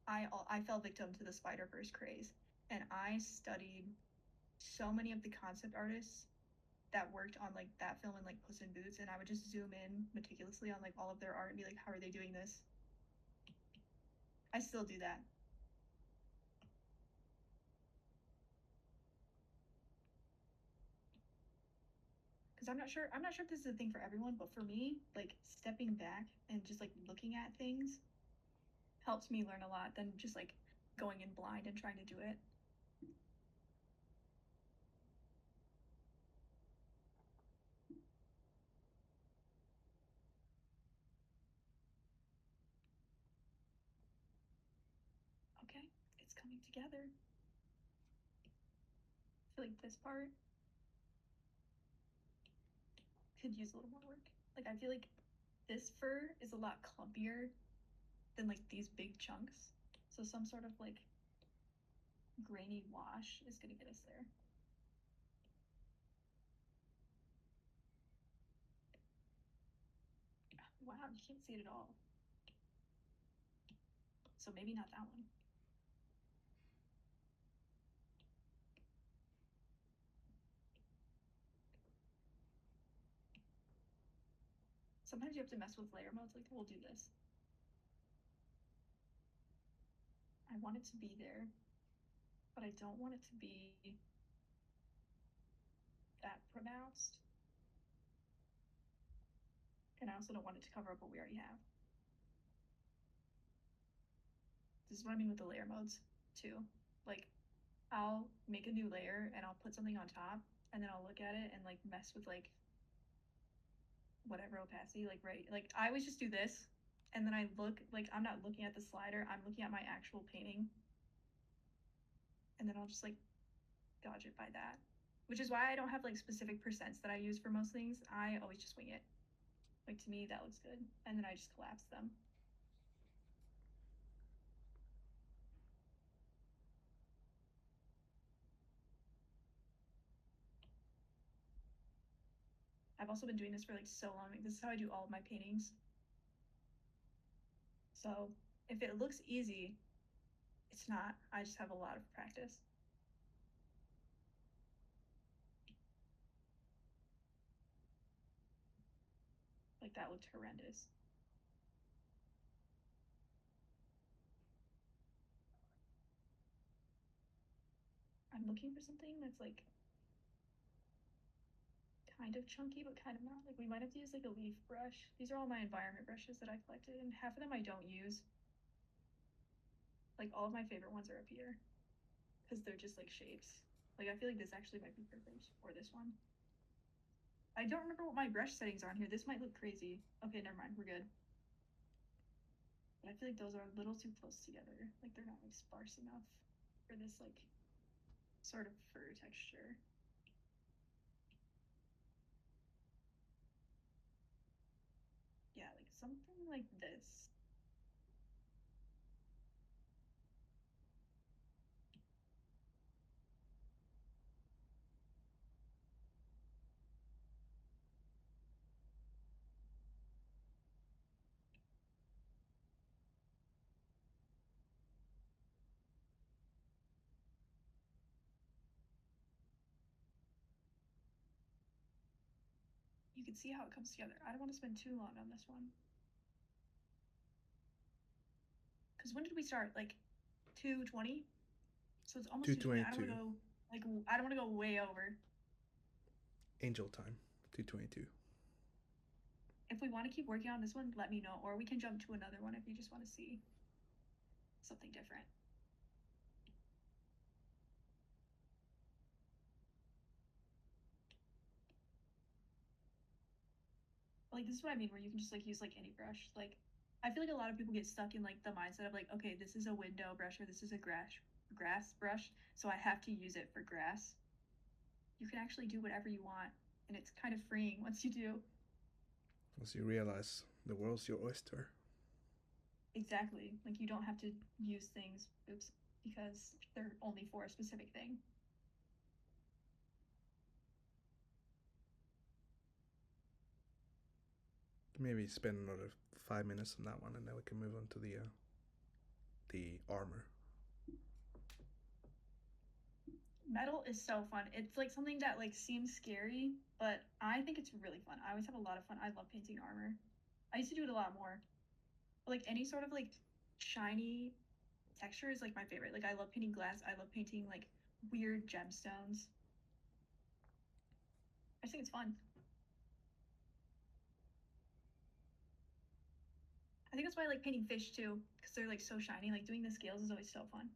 I fell victim to the Spider-Verse craze, and I studied so many of the concept artists that worked on like that film and like Puss in Boots, and I would just zoom in meticulously on like all of their art and be like, how are they doing this? I still do that. Because I'm not sure if this is a thing for everyone, but for me, like stepping back and just like looking at things helps me learn a lot than just like going in blind and trying to do it. Okay, it's coming together. I feel like this part could use a little more work. Like I feel like this fur is a lot clumpier than like these big chunks. So some sort of like grainy wash is gonna get us there. Wow, you can't see it at all. So maybe not that one. Sometimes you have to mess with layer modes, like we'll do this. I want it to be there, but I don't want it to be that pronounced. And I also don't want it to cover up what we already have. This is what I mean with the layer modes too. Like I'll make a new layer and I'll put something on top and then I'll look at it and like mess with like whatever opacity, like right, like I always just do this and then I look, like I'm not looking at the slider, I'm looking at my actual painting and then I'll just like dodge it by that, which is why I don't have like specific percents that I use for most things. I always just wing it. Like to me that looks good and then I just collapse them. I've also been doing this for like so long. Like, this is how I do all of my paintings. So if it looks easy, it's not. I just have a lot of practice. Like that looked horrendous. I'm looking for something that's like kind of chunky, but kind of not. Like we might have to use like a leaf brush. These are all my environment brushes that I collected, and half of them I don't use. Like all of my favorite ones are up here because they're just like shapes. Like I feel like this actually might be perfect for this one. I don't remember what my brush settings are on here. This might look crazy. Okay, never mind. We're good. But I feel like those are a little too close together. Like they're not like sparse enough for this like sort of fur texture. Yeah, like something like this. You can see how it comes together. I don't want to spend too long on this one. Because when did we start? Like 2:20? So it's almost 2:20. I don't want to 222. go like I don't want to go way over. Angel time. 222. If we want to keep working on this one, let me know. Or we can jump to another one if you just want to see something different. Like this is what I mean where you can just like use like any brush. Like I feel like a lot of people get stuck in like the mindset of like, okay, this is a window brush or this is a grass brush, so I have to use it for grass. You can actually do whatever you want, and it's kind of freeing once you do. Once you realize the world's your oyster. Exactly. Like you don't have to use things, oops, because they're only for a specific thing. Maybe spend another 5 minutes on that one and then we can move on to the the armor. Metal is so fun. It's like something that like seems scary, but I think it's really fun. I always have a lot of fun. I love painting armor. I used to do it a lot more. But, like any sort of like shiny texture is like my favorite. Like I love painting glass. I love painting like weird gemstones. I just think it's fun. I think that's why I like painting fish too, because they're like so shiny. Like doing the scales is always so fun.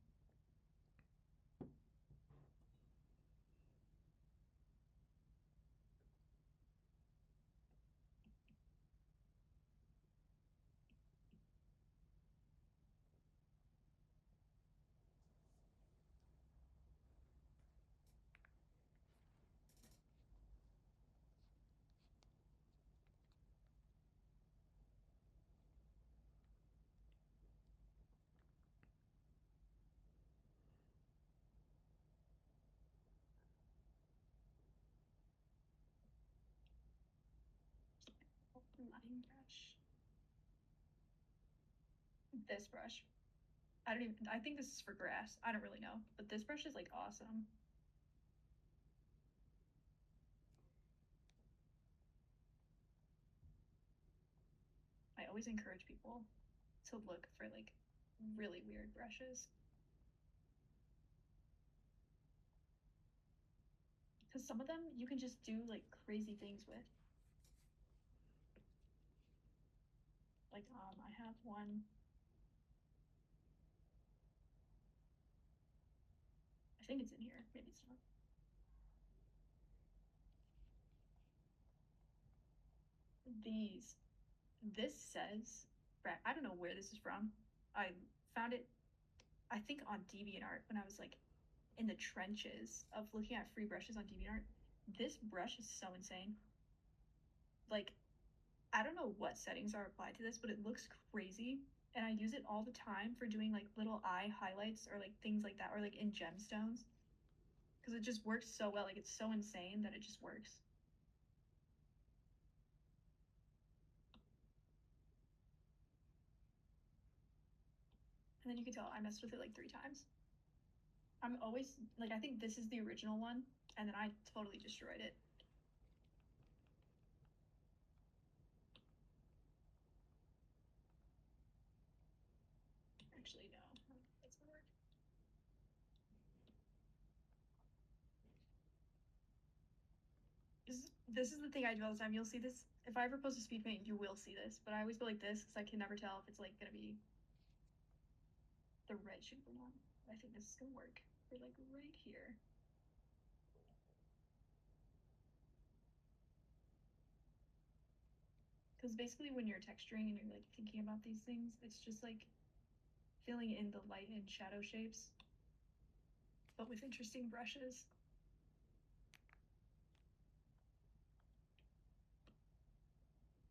Line brush. This brush. I think this is for grass. I don't really know, but this brush is like awesome. I always encourage people to look for like really weird brushes. Because some of them you can just do like crazy things with. Like I have one. I think it's in here. Maybe it's not. These. This says, I don't know where this is from. I found it, I think, on DeviantArt when I was like in the trenches of looking at free brushes on DeviantArt. This brush is so insane. Like, I don't know what settings are applied to this, but it looks crazy. And I use it all the time for doing like little eye highlights or like things like that, or like in gemstones. Because it just works so well. Like, it's so insane that it just works. And then you can tell I messed with it like 3 times. I'm always like, I think this is the original one, and then I totally destroyed it. Actually, no, that's gonna work. This is the thing I do all the time. You'll see this if I ever post a speed paint, you will see this. But I always go like this because I can never tell if it's like gonna be the red shape or not. I think this is gonna work. We're like right here. Because basically, when you're texturing and you're like thinking about these things, it's just like filling in the light and shadow shapes, but with interesting brushes.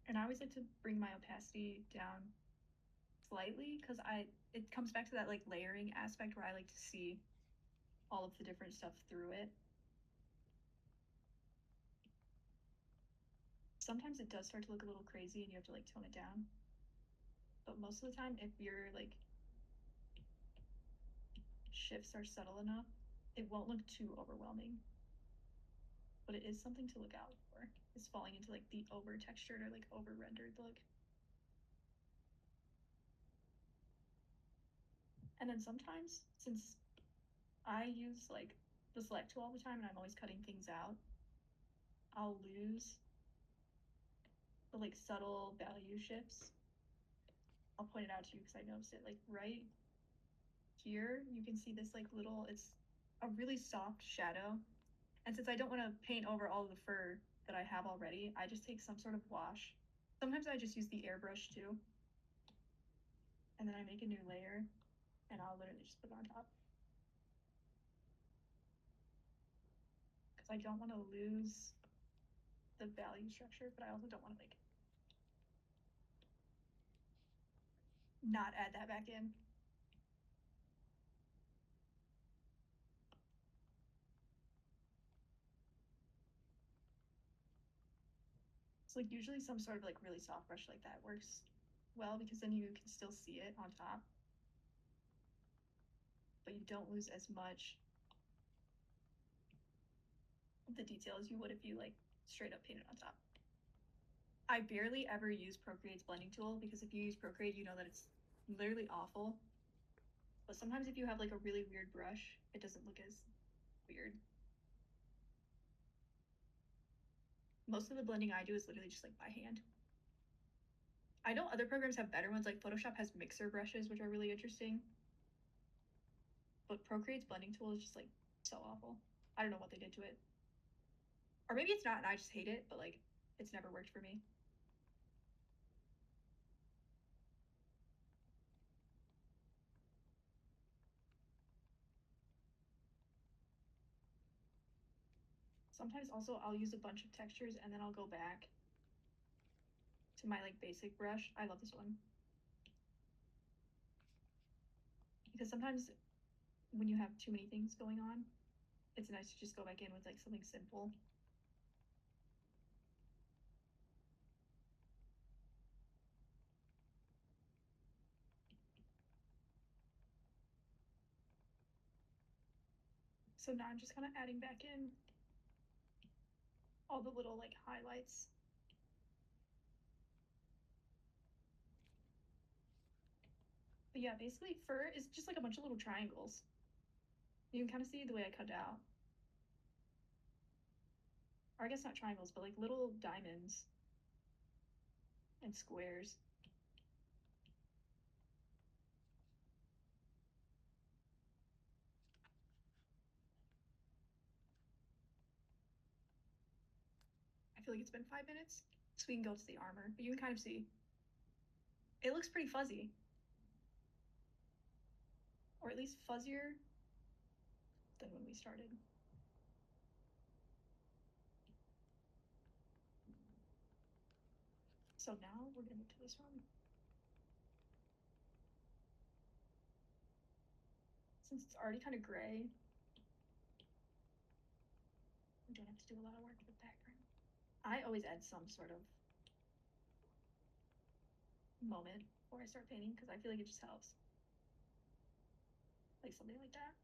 And I always like to bring my opacity down slightly because it comes back to that like layering aspect where I like to see all of the different stuff through it. Sometimes it does start to look a little crazy and you have to like tone it down. But most of the time, if your like shifts are subtle enough, it won't look too overwhelming. But it is something to look out for. It's falling into like the over textured or like over rendered look. And then sometimes, since I use like the select tool all the time and I'm always cutting things out, I'll lose the like subtle value shifts. I'll point it out to you because I noticed it. Like right here, you can see this like little, it's a really soft shadow. And since I don't want to paint over all of the fur that I have already, I just take some sort of wash. Sometimes I just use the airbrush too. And then I make a new layer and I'll literally just put it on top. Because I don't want to lose the value structure, but I also don't want to like not add that back in. So like usually some sort of like really soft brush like that works well because then you can still see it on top. but you don't lose as much of the detail as you would if you like straight up painted on top. I barely ever use Procreate's blending tool because if you use Procreate, you know that it's literally awful. But sometimes if you have like a really weird brush, it doesn't look as weird. Most of the blending I do is literally just like by hand. I know other programs have better ones, like Photoshop has mixer brushes, which are really interesting. But Procreate's blending tool is just like so awful. I don't know what they did to it. Or maybe it's not and I just hate it, but like it's never worked for me. Sometimes also I'll use a bunch of textures and then I'll go back to my like basic brush. I love this one. Because sometimes when you have too many things going on, it's nice to just go back in with like something simple. So now I'm just kind of adding back in all the little like highlights. But yeah, basically fur is just like a bunch of little triangles. You can kind of see the way I cut it out. Or I guess not triangles, but like little diamonds and squares. I feel like it's been 5 minutes. So we can go to the armor, but you can kind of see. It looks pretty fuzzy. Or at least fuzzier than when we started. So now we're gonna move to this one. Since it's already kind of gray, we don't have to do a lot of work with background. I always add some sort of moment before I start painting because I feel like it just helps. Like something like that.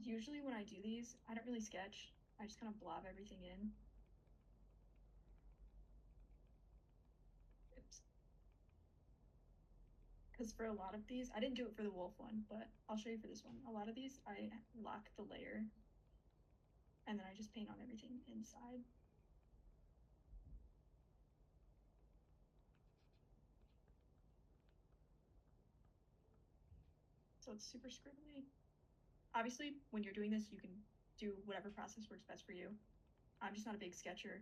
Usually when I do these, I don't really sketch. I just kind of blob everything in. Oops. Because for a lot of these, I didn't do it for the wolf one, but I'll show you for this one. A lot of these, I lock the layer and then I just paint on everything inside. So it's super scribbly. Obviously, when you're doing this, you can do whatever process works best for you. I'm just not a big sketcher.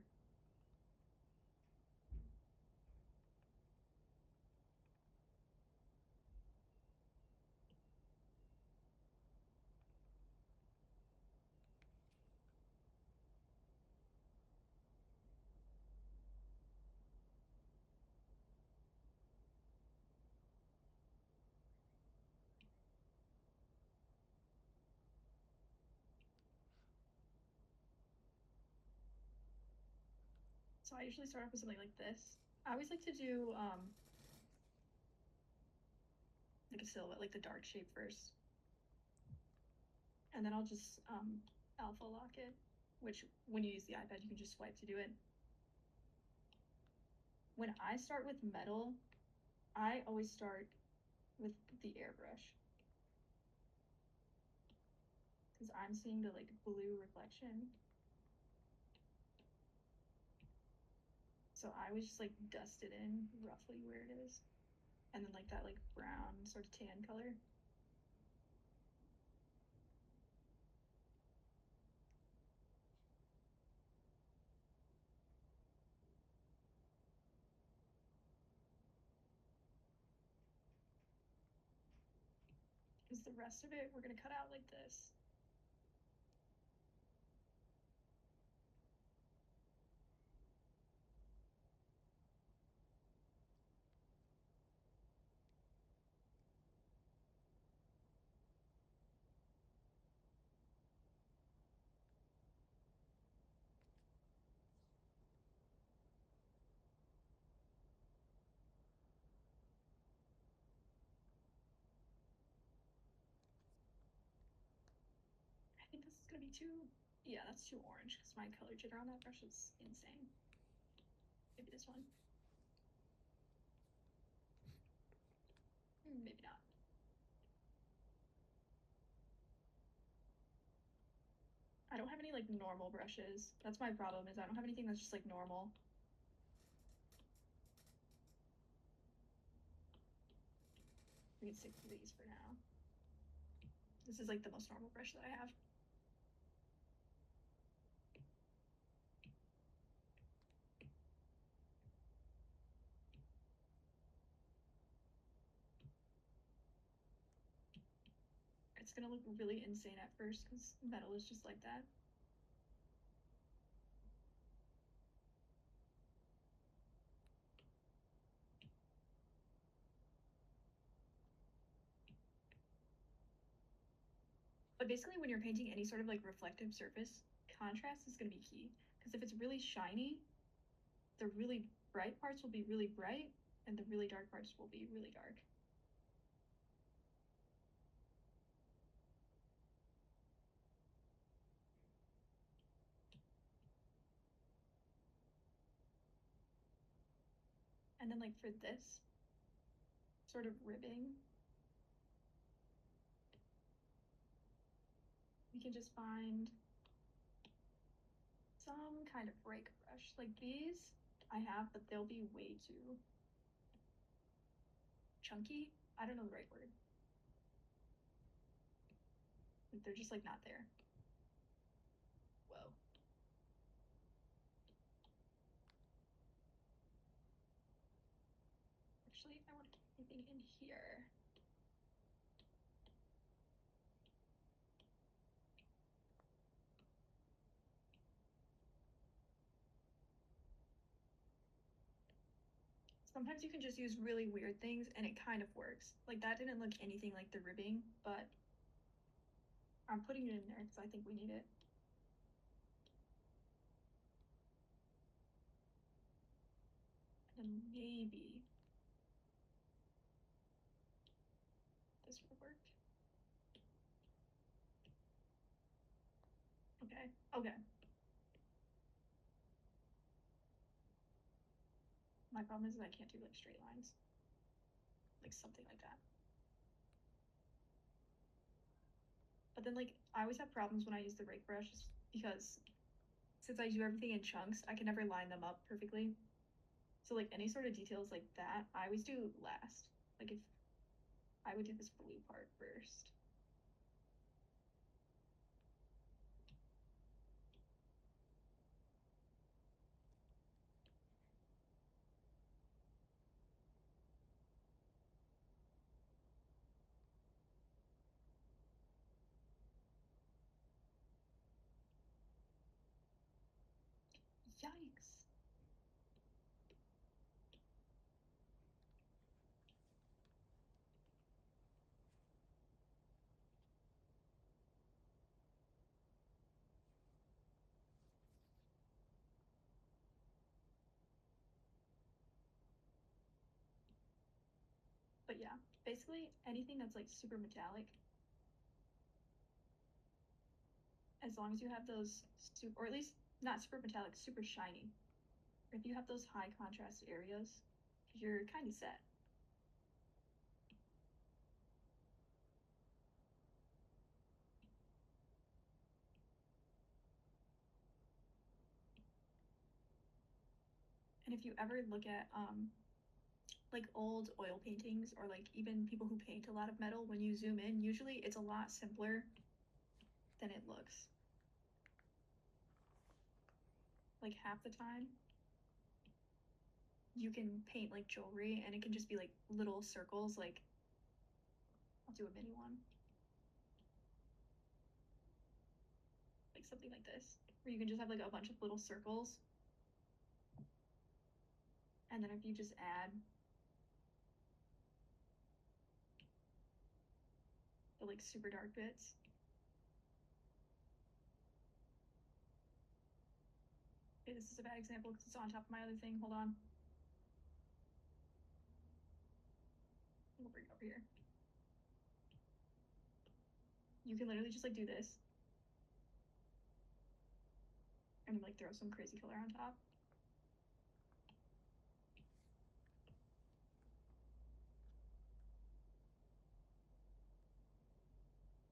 So I usually start off with something like this. I always like to do like a silhouette, like the dark shape first. And then I'll just alpha lock it, which when you use the iPad, you can just swipe to do it. When I start with metal, I always start with the airbrush. Because I'm seeing the like blue reflection. So I always just like dust it in roughly where it is. And then like that like brown sort of tan color. Because the rest of it, we're gonna cut out like this. gonna be too, yeah, that's too orange because my color jitter on that brush is insane. Maybe this one. Maybe not. I don't have any like normal brushes. That's my problem, is I don't have anything that's just like normal. We can stick to these for now. This is like the most normal brush that I have. It's gonna look really insane at first because metal is just like that. But basically when you're painting any sort of like reflective surface, contrast is gonna be key. Because if it's really shiny, the really bright parts will be really bright and the really dark parts will be really dark. And then like for this sort of ribbing, we can just find some kind of rake brush. Like these I have, but they'll be way too chunky. I don't know the right word. Like, they're just like not there. Whoa. Actually, I want to keep anything in here. Sometimes you can just use really weird things and it kind of works. Like that didn't look anything like the ribbing, but I'm putting it in there because I think we need it. And then maybe this will work. Okay, okay. My problem is that I can't do like straight lines. Like something like that. But then like I always have problems when I use the rake brush because since I do everything in chunks, I can never line them up perfectly. So like any sort of details like that, I always do last. Like if I would do this blue part first. Yikes. But yeah, basically anything that's like super metallic, as long as you have those, or at least not super metallic, super shiny. If you have those high contrast areas, you're kind of set. And if you ever look at like old oil paintings or like even people who paint a lot of metal, when you zoom in, usually it's a lot simpler than it looks. Like half the time you can paint like jewelry and it can just be like little circles. Like I'll do a mini one, like something like this, where you can just have like a bunch of little circles, and then if you just add the like super dark bits, okay, this is a bad example because it's on top of my other thing. Hold on, we'll bring it over here. You can literally just like do this and like throw some crazy color on top.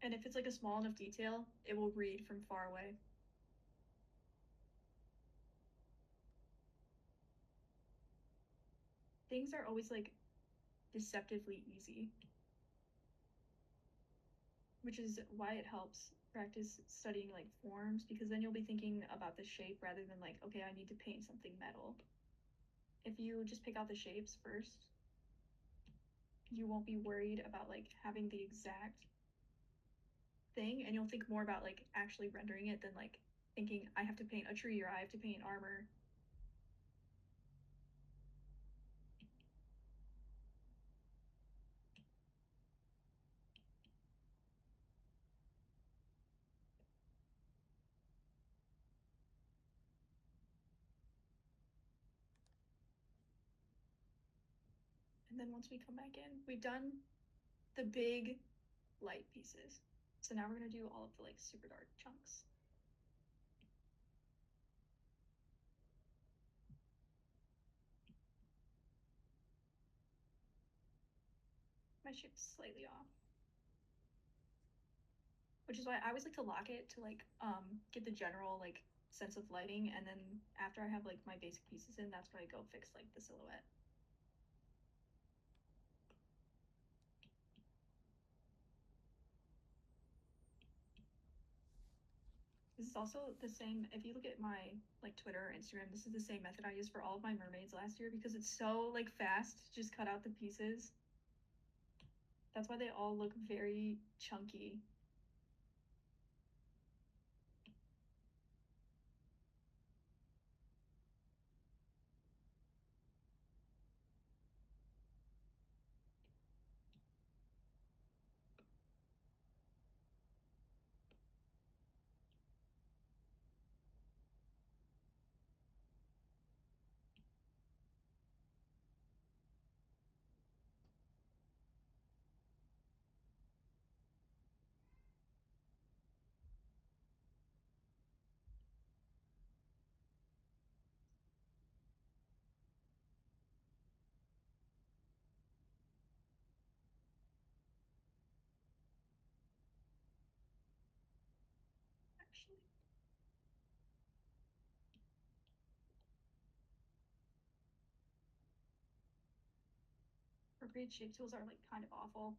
And if it's like a small enough detail, it will read from far away. Things are always like deceptively easy, which is why it helps practice studying like forms, because then you'll be thinking about the shape rather than like, okay, I need to paint something metal. If you just pick out the shapes first, you won't be worried about like having the exact thing, and you'll think more about like actually rendering it than like thinking I have to paint a tree or I have to paint armor. And then once we come back in, we've done the big light pieces. So now we're gonna do all of the like super dark chunks. My shape's slightly off, which is why I always like to lock it to like get the general like sense of lighting, and then after I have like my basic pieces in, that's where I go fix like the silhouette. This is also the same, if you look at my like Twitter or Instagram, this is the same method I used for all of my mermaids last year because it's so like fast to just cut out the pieces. That's why they all look very chunky. Actually, appropriate shape tools are like kind of awful.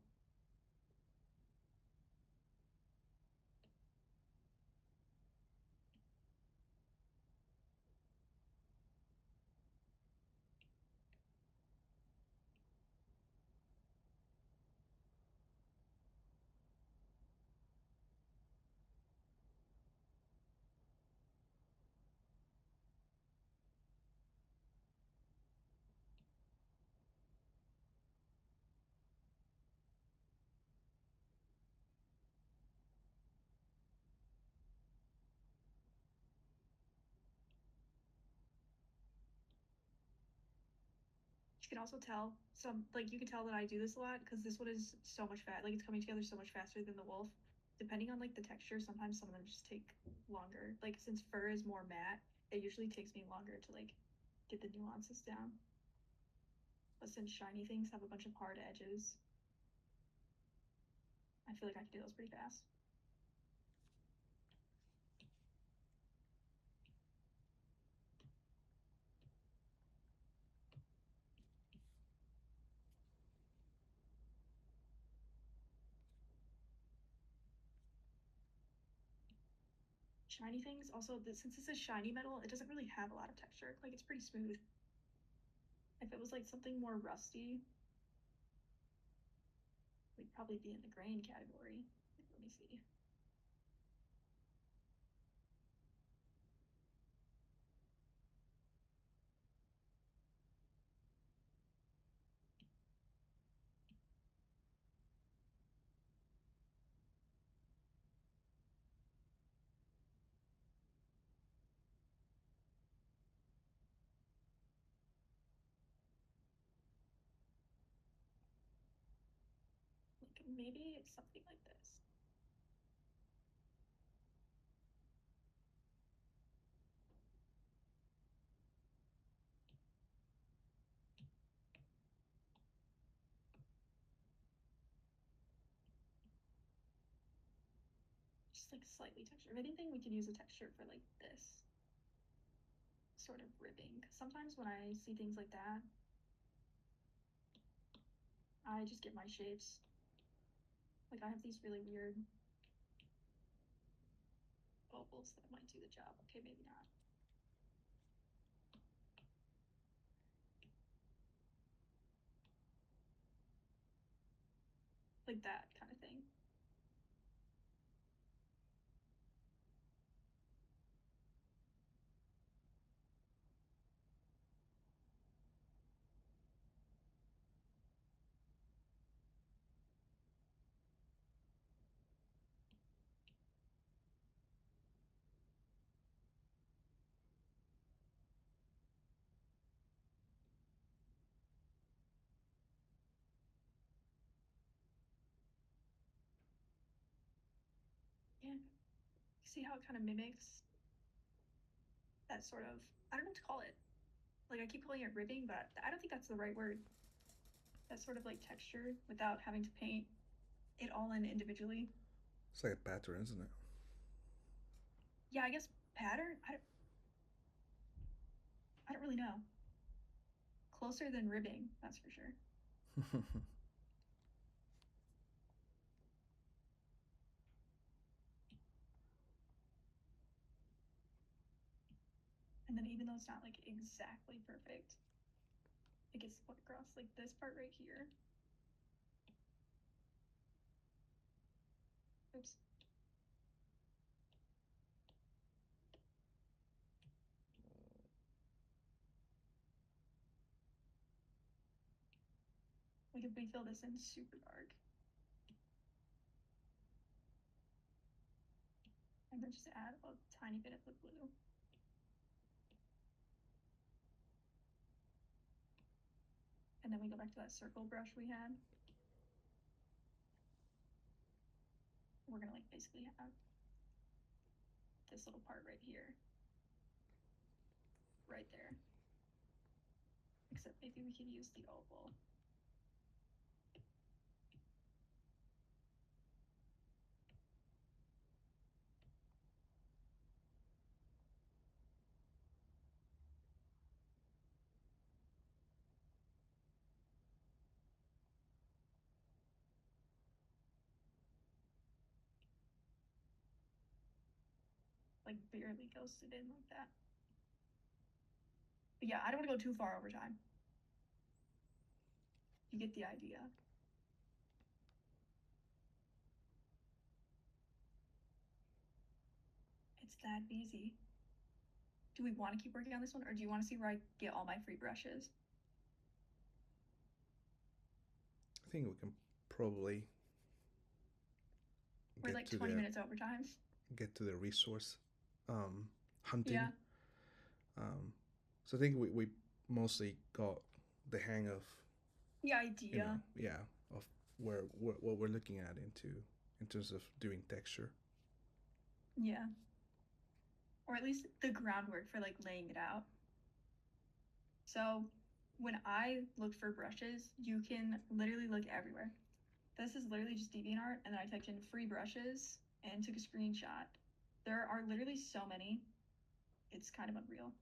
You can also tell some like you can tell that I do this a lot because this one is so much fat, like it's coming together so much faster than the wolf. Depending on like the texture, sometimes some of them just take longer. Like since fur is more matte, it usually takes me longer to like get the nuances down. But since shiny things have a bunch of hard edges, I feel like I can do those pretty fast. Shiny things also, since this is shiny metal, it doesn't really have a lot of texture. Like it's pretty smooth. If it was like something more rusty, we'd probably be in the grain category. Let me see. Like maybe it's something like this. like slightly textured. If anything, we could use a texture for like this sort of ribbing. Because sometimes when I see things like that, I just get my shapes. Like I have these really weird ovals that might do the job. Okay, maybe not. Like that kind of thing. Yeah. See how it kind of mimics that sort of, I don't know what to call it. Like I keep calling it ribbing, but I don't think that's the right word. That sort of like texture without having to paint it all in individually. It's like a pattern, isn't it? Yeah, I guess pattern. I don't really know. Closer than ribbing, that's for sure. And then even though it's not like exactly perfect, it gets put across like this part right here. Oops. Like if we fill this in super dark. And then just add a tiny bit of the blue. And then we go back to that circle brush we had. We're gonna like basically have this little part right here. Right there. Except maybe we could use the oval. Like barely ghosted in like that. But yeah, I don't want to go too far over time. You get the idea. It's that easy. Do we want to keep working on this one, or do you want to see where I get all my free brushes? I think we can probably We're like 20 minutes over time. Get to the resource hunting. Yeah. So I think we mostly got the hang of the idea. Of what we're looking at in terms of doing texture. Yeah. Or at least the groundwork for like laying it out. So when I look for brushes, you can literally look everywhere. This is literally just DeviantArt, and then I typed in free brushes and took a screenshot. There are literally so many. It's kind of unreal.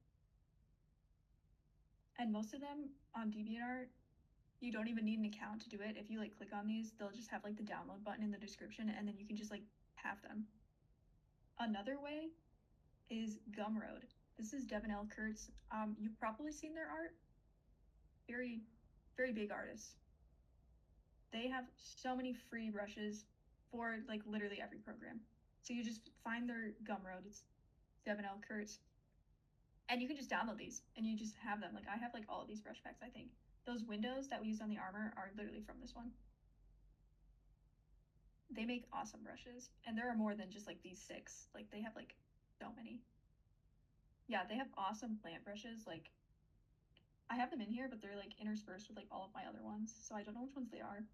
And most of them on DeviantArt, you don't even need an account to do it. If you like click on these, they'll just have like the download button in the description, and then you can just like have them. Another way is Gumroad. This is Devin L. Kurtz. You've probably seen their art. Very, very big artists. They have so many free brushes for like literally every program. So you just find their Gumroad. It's Devin L. Kurtz. And you can just download these and you just have them. Like I have like all of these brush packs, I think. Those windows that we used on the armor are literally from this one. They make awesome brushes. And there are more than just like these 6. Like they have like so many. Yeah, they have awesome plant brushes. Like I have them in here, but they're like interspersed with like all of my other ones. So I don't know which ones they are.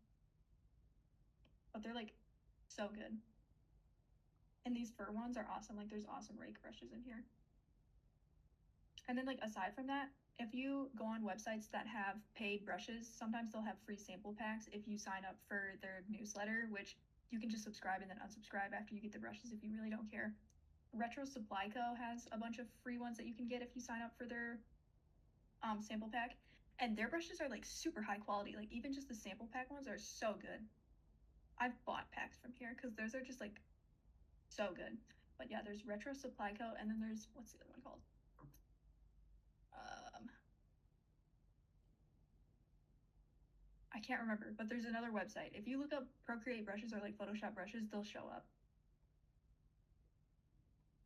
But they're like so good. And these fur ones are awesome. Like there's awesome rake brushes in here. And then like aside from that, if you go on websites that have paid brushes, sometimes they'll have free sample packs if you sign up for their newsletter, which you can just subscribe and then unsubscribe after you get the brushes if you really don't care. Retro Supply Co. has a bunch of free ones that you can get if you sign up for their sample pack. And their brushes are like super high quality. Like even just the sample pack ones are so good. I've bought packs from here because those are just like so good. But yeah, there's Retro Supply Co. And then there's, what's the other one called? I can't remember, but there's another website. If you look up Procreate brushes or like Photoshop brushes, they'll show up.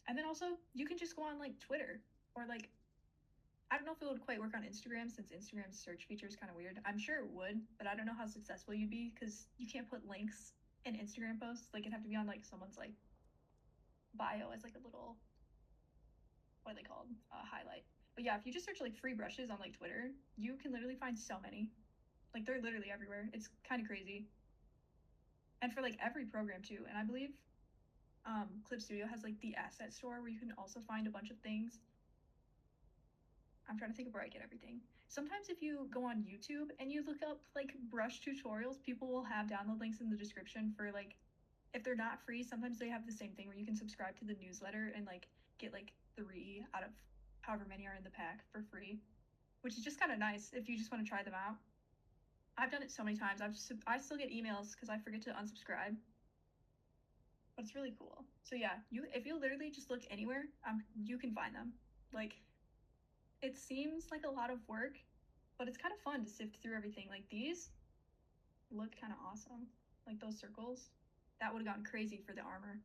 And then also, you can just go on like Twitter or like, I don't know if it would quite work on Instagram since Instagram's search feature is kind of weird. I'm sure it would, but I don't know how successful you'd be because you can't put links in Instagram posts. Like it'd have to be on like someone's like bio as like a little, what are they called? Highlight. But yeah, if you just search like free brushes on like Twitter, you can literally find so many. Like they're literally everywhere. It's kind of crazy. And for like every program too. And I believe Clip Studio has like the asset store where you can also find a bunch of things. I'm trying to think of where I get everything. Sometimes if you go on YouTube and you look up like brush tutorials, people will have download links in the description for like, if they're not free, sometimes they have the same thing where you can subscribe to the newsletter and like get like 3 out of however many are in the pack for free, which is just kind of nice if you just want to try them out. I've done it so many times. I still get emails because I forget to unsubscribe, but it's really cool. So yeah, if you literally just look anywhere, you can find them. Like it seems like a lot of work, but it's kind of fun to sift through everything. Like these look kind of awesome. Like those circles, that would have gone crazy for the armor.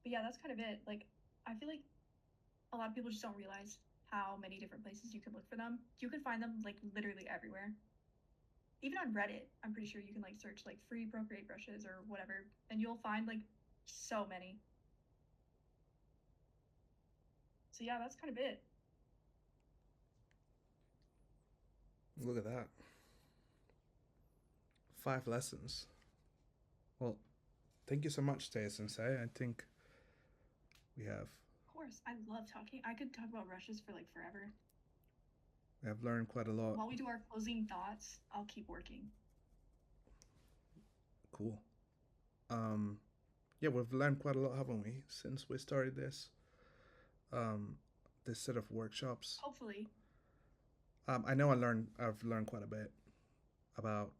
But yeah, that's kind of it. Like I feel like a lot of people just don't realize how many different places you can look for them. You can find them like literally everywhere. Even on Reddit, I'm pretty sure you can like search like free Procreate brushes or whatever, and you'll find like so many. So yeah, that's kind of it. Look at that. 5 lessons. Well, thank you so much, Taea Sensei. I think we have Of course, I love talking. I could talk about brushes for like forever. learned quite a lot. While we do our closing thoughts, I'll keep working. Cool. Um, yeah, we've learned quite a lot, haven't we, since we started um, this set of workshops. Hopefully. I know I've learned quite a bit about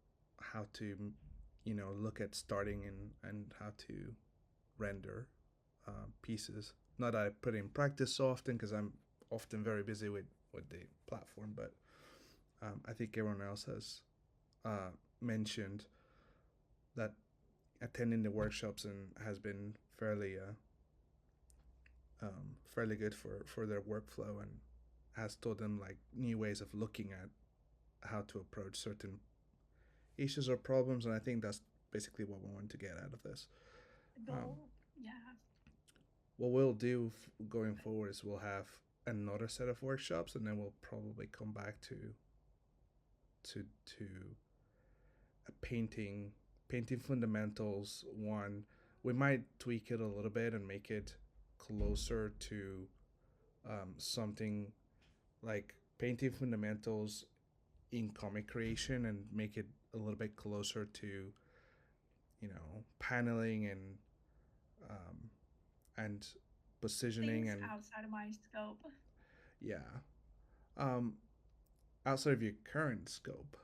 how to, look at starting and how to render pieces. Not that I put it in practice so often because I'm often very busy with the platform, but I think everyone else has mentioned that attending the workshops and has been fairly good for their workflow and has taught them like new ways of looking at how to approach certain issues or problems, and I think that's basically what we want to get out of this. Yeah. What we'll do going forward is we'll have another set of workshops, and then we'll probably come back to a painting fundamentals one. We might tweak it a little bit and make it closer to something like painting fundamentals in comic creation and make it a little bit closer to paneling and positioning Things and outside of my scope. yeah, um, outside of your current scope.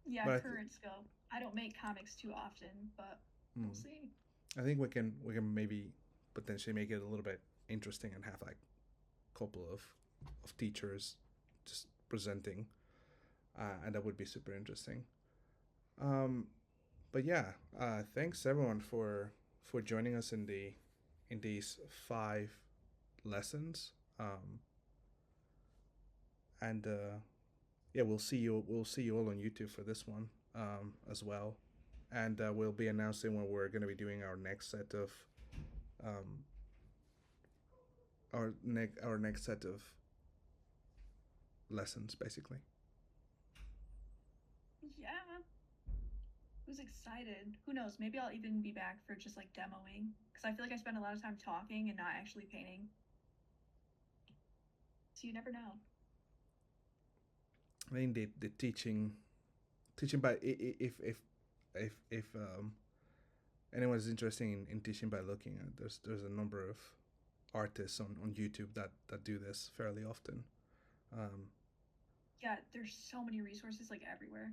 Yeah, But current scope. I don't make comics too often, but we'll see. I think we can maybe potentially make it a little bit interesting and have like a couple of teachers just presenting, and that would be super interesting. Um, but yeah, thanks everyone for joining us in these 5 lessons. And yeah, we'll see you all on YouTube for this one as well, and we'll be announcing when we're going to be doing our next set of um, our next set of lessons, basically. Yeah. Who's excited? Who knows? Maybe I'll even be back for just like demoing because I feel like I spend a lot of time talking and not actually painting. So you never know. I think the teaching by if anyone is interested in teaching by looking at, there's a number of artists on YouTube that do this fairly often. Yeah, there's so many resources like everywhere.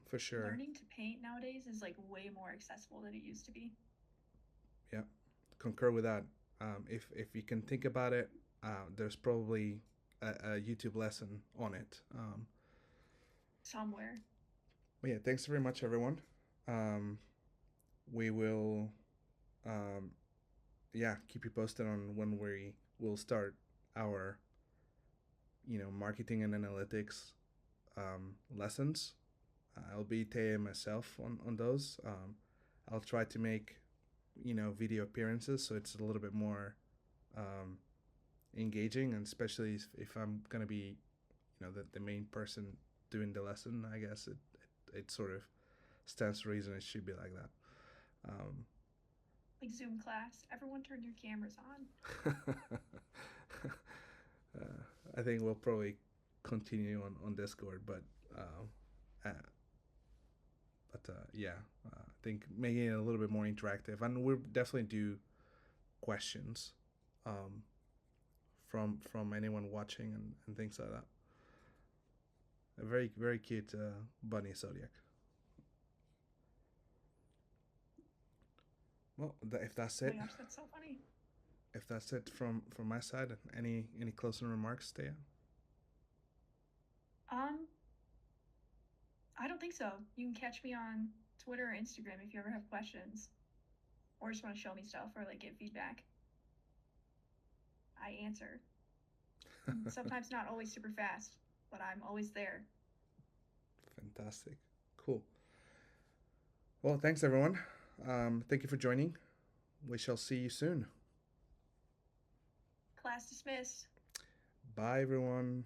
For sure. Learning to paint nowadays is like way more accessible than it used to be. Yeah, concur with that. If you can think about it, there's probably a YouTube lesson on it. Somewhere. But yeah, thanks very much, everyone. We will, yeah, keep you posted on when we will start our, marketing and analytics lessons. I'll be Taea myself on those. I'll try to make, video appearances so it's a little bit more engaging, and especially if I'm gonna be, the main person doing the lesson. I guess it sort of stands to reason it should be like that. Like Zoom class, everyone turn your cameras on. I think we'll probably continue on Discord, but yeah, I think making it a little bit more interactive, and we'll definitely do questions from anyone watching and things like that. A very very cute bunny zodiac. Well, if that's it. Oh my gosh, that's so funny. If that's it from my side, any closing remarks, Taea? I don't think so. You can catch me on Twitter or Instagram if you ever have questions or just want to show me stuff or like give feedback. I answer. Sometimes not always super fast, but I'm always there. Fantastic. Cool. Well, thanks everyone. Thank you for joining. We shall see you soon. Class dismissed. Bye everyone.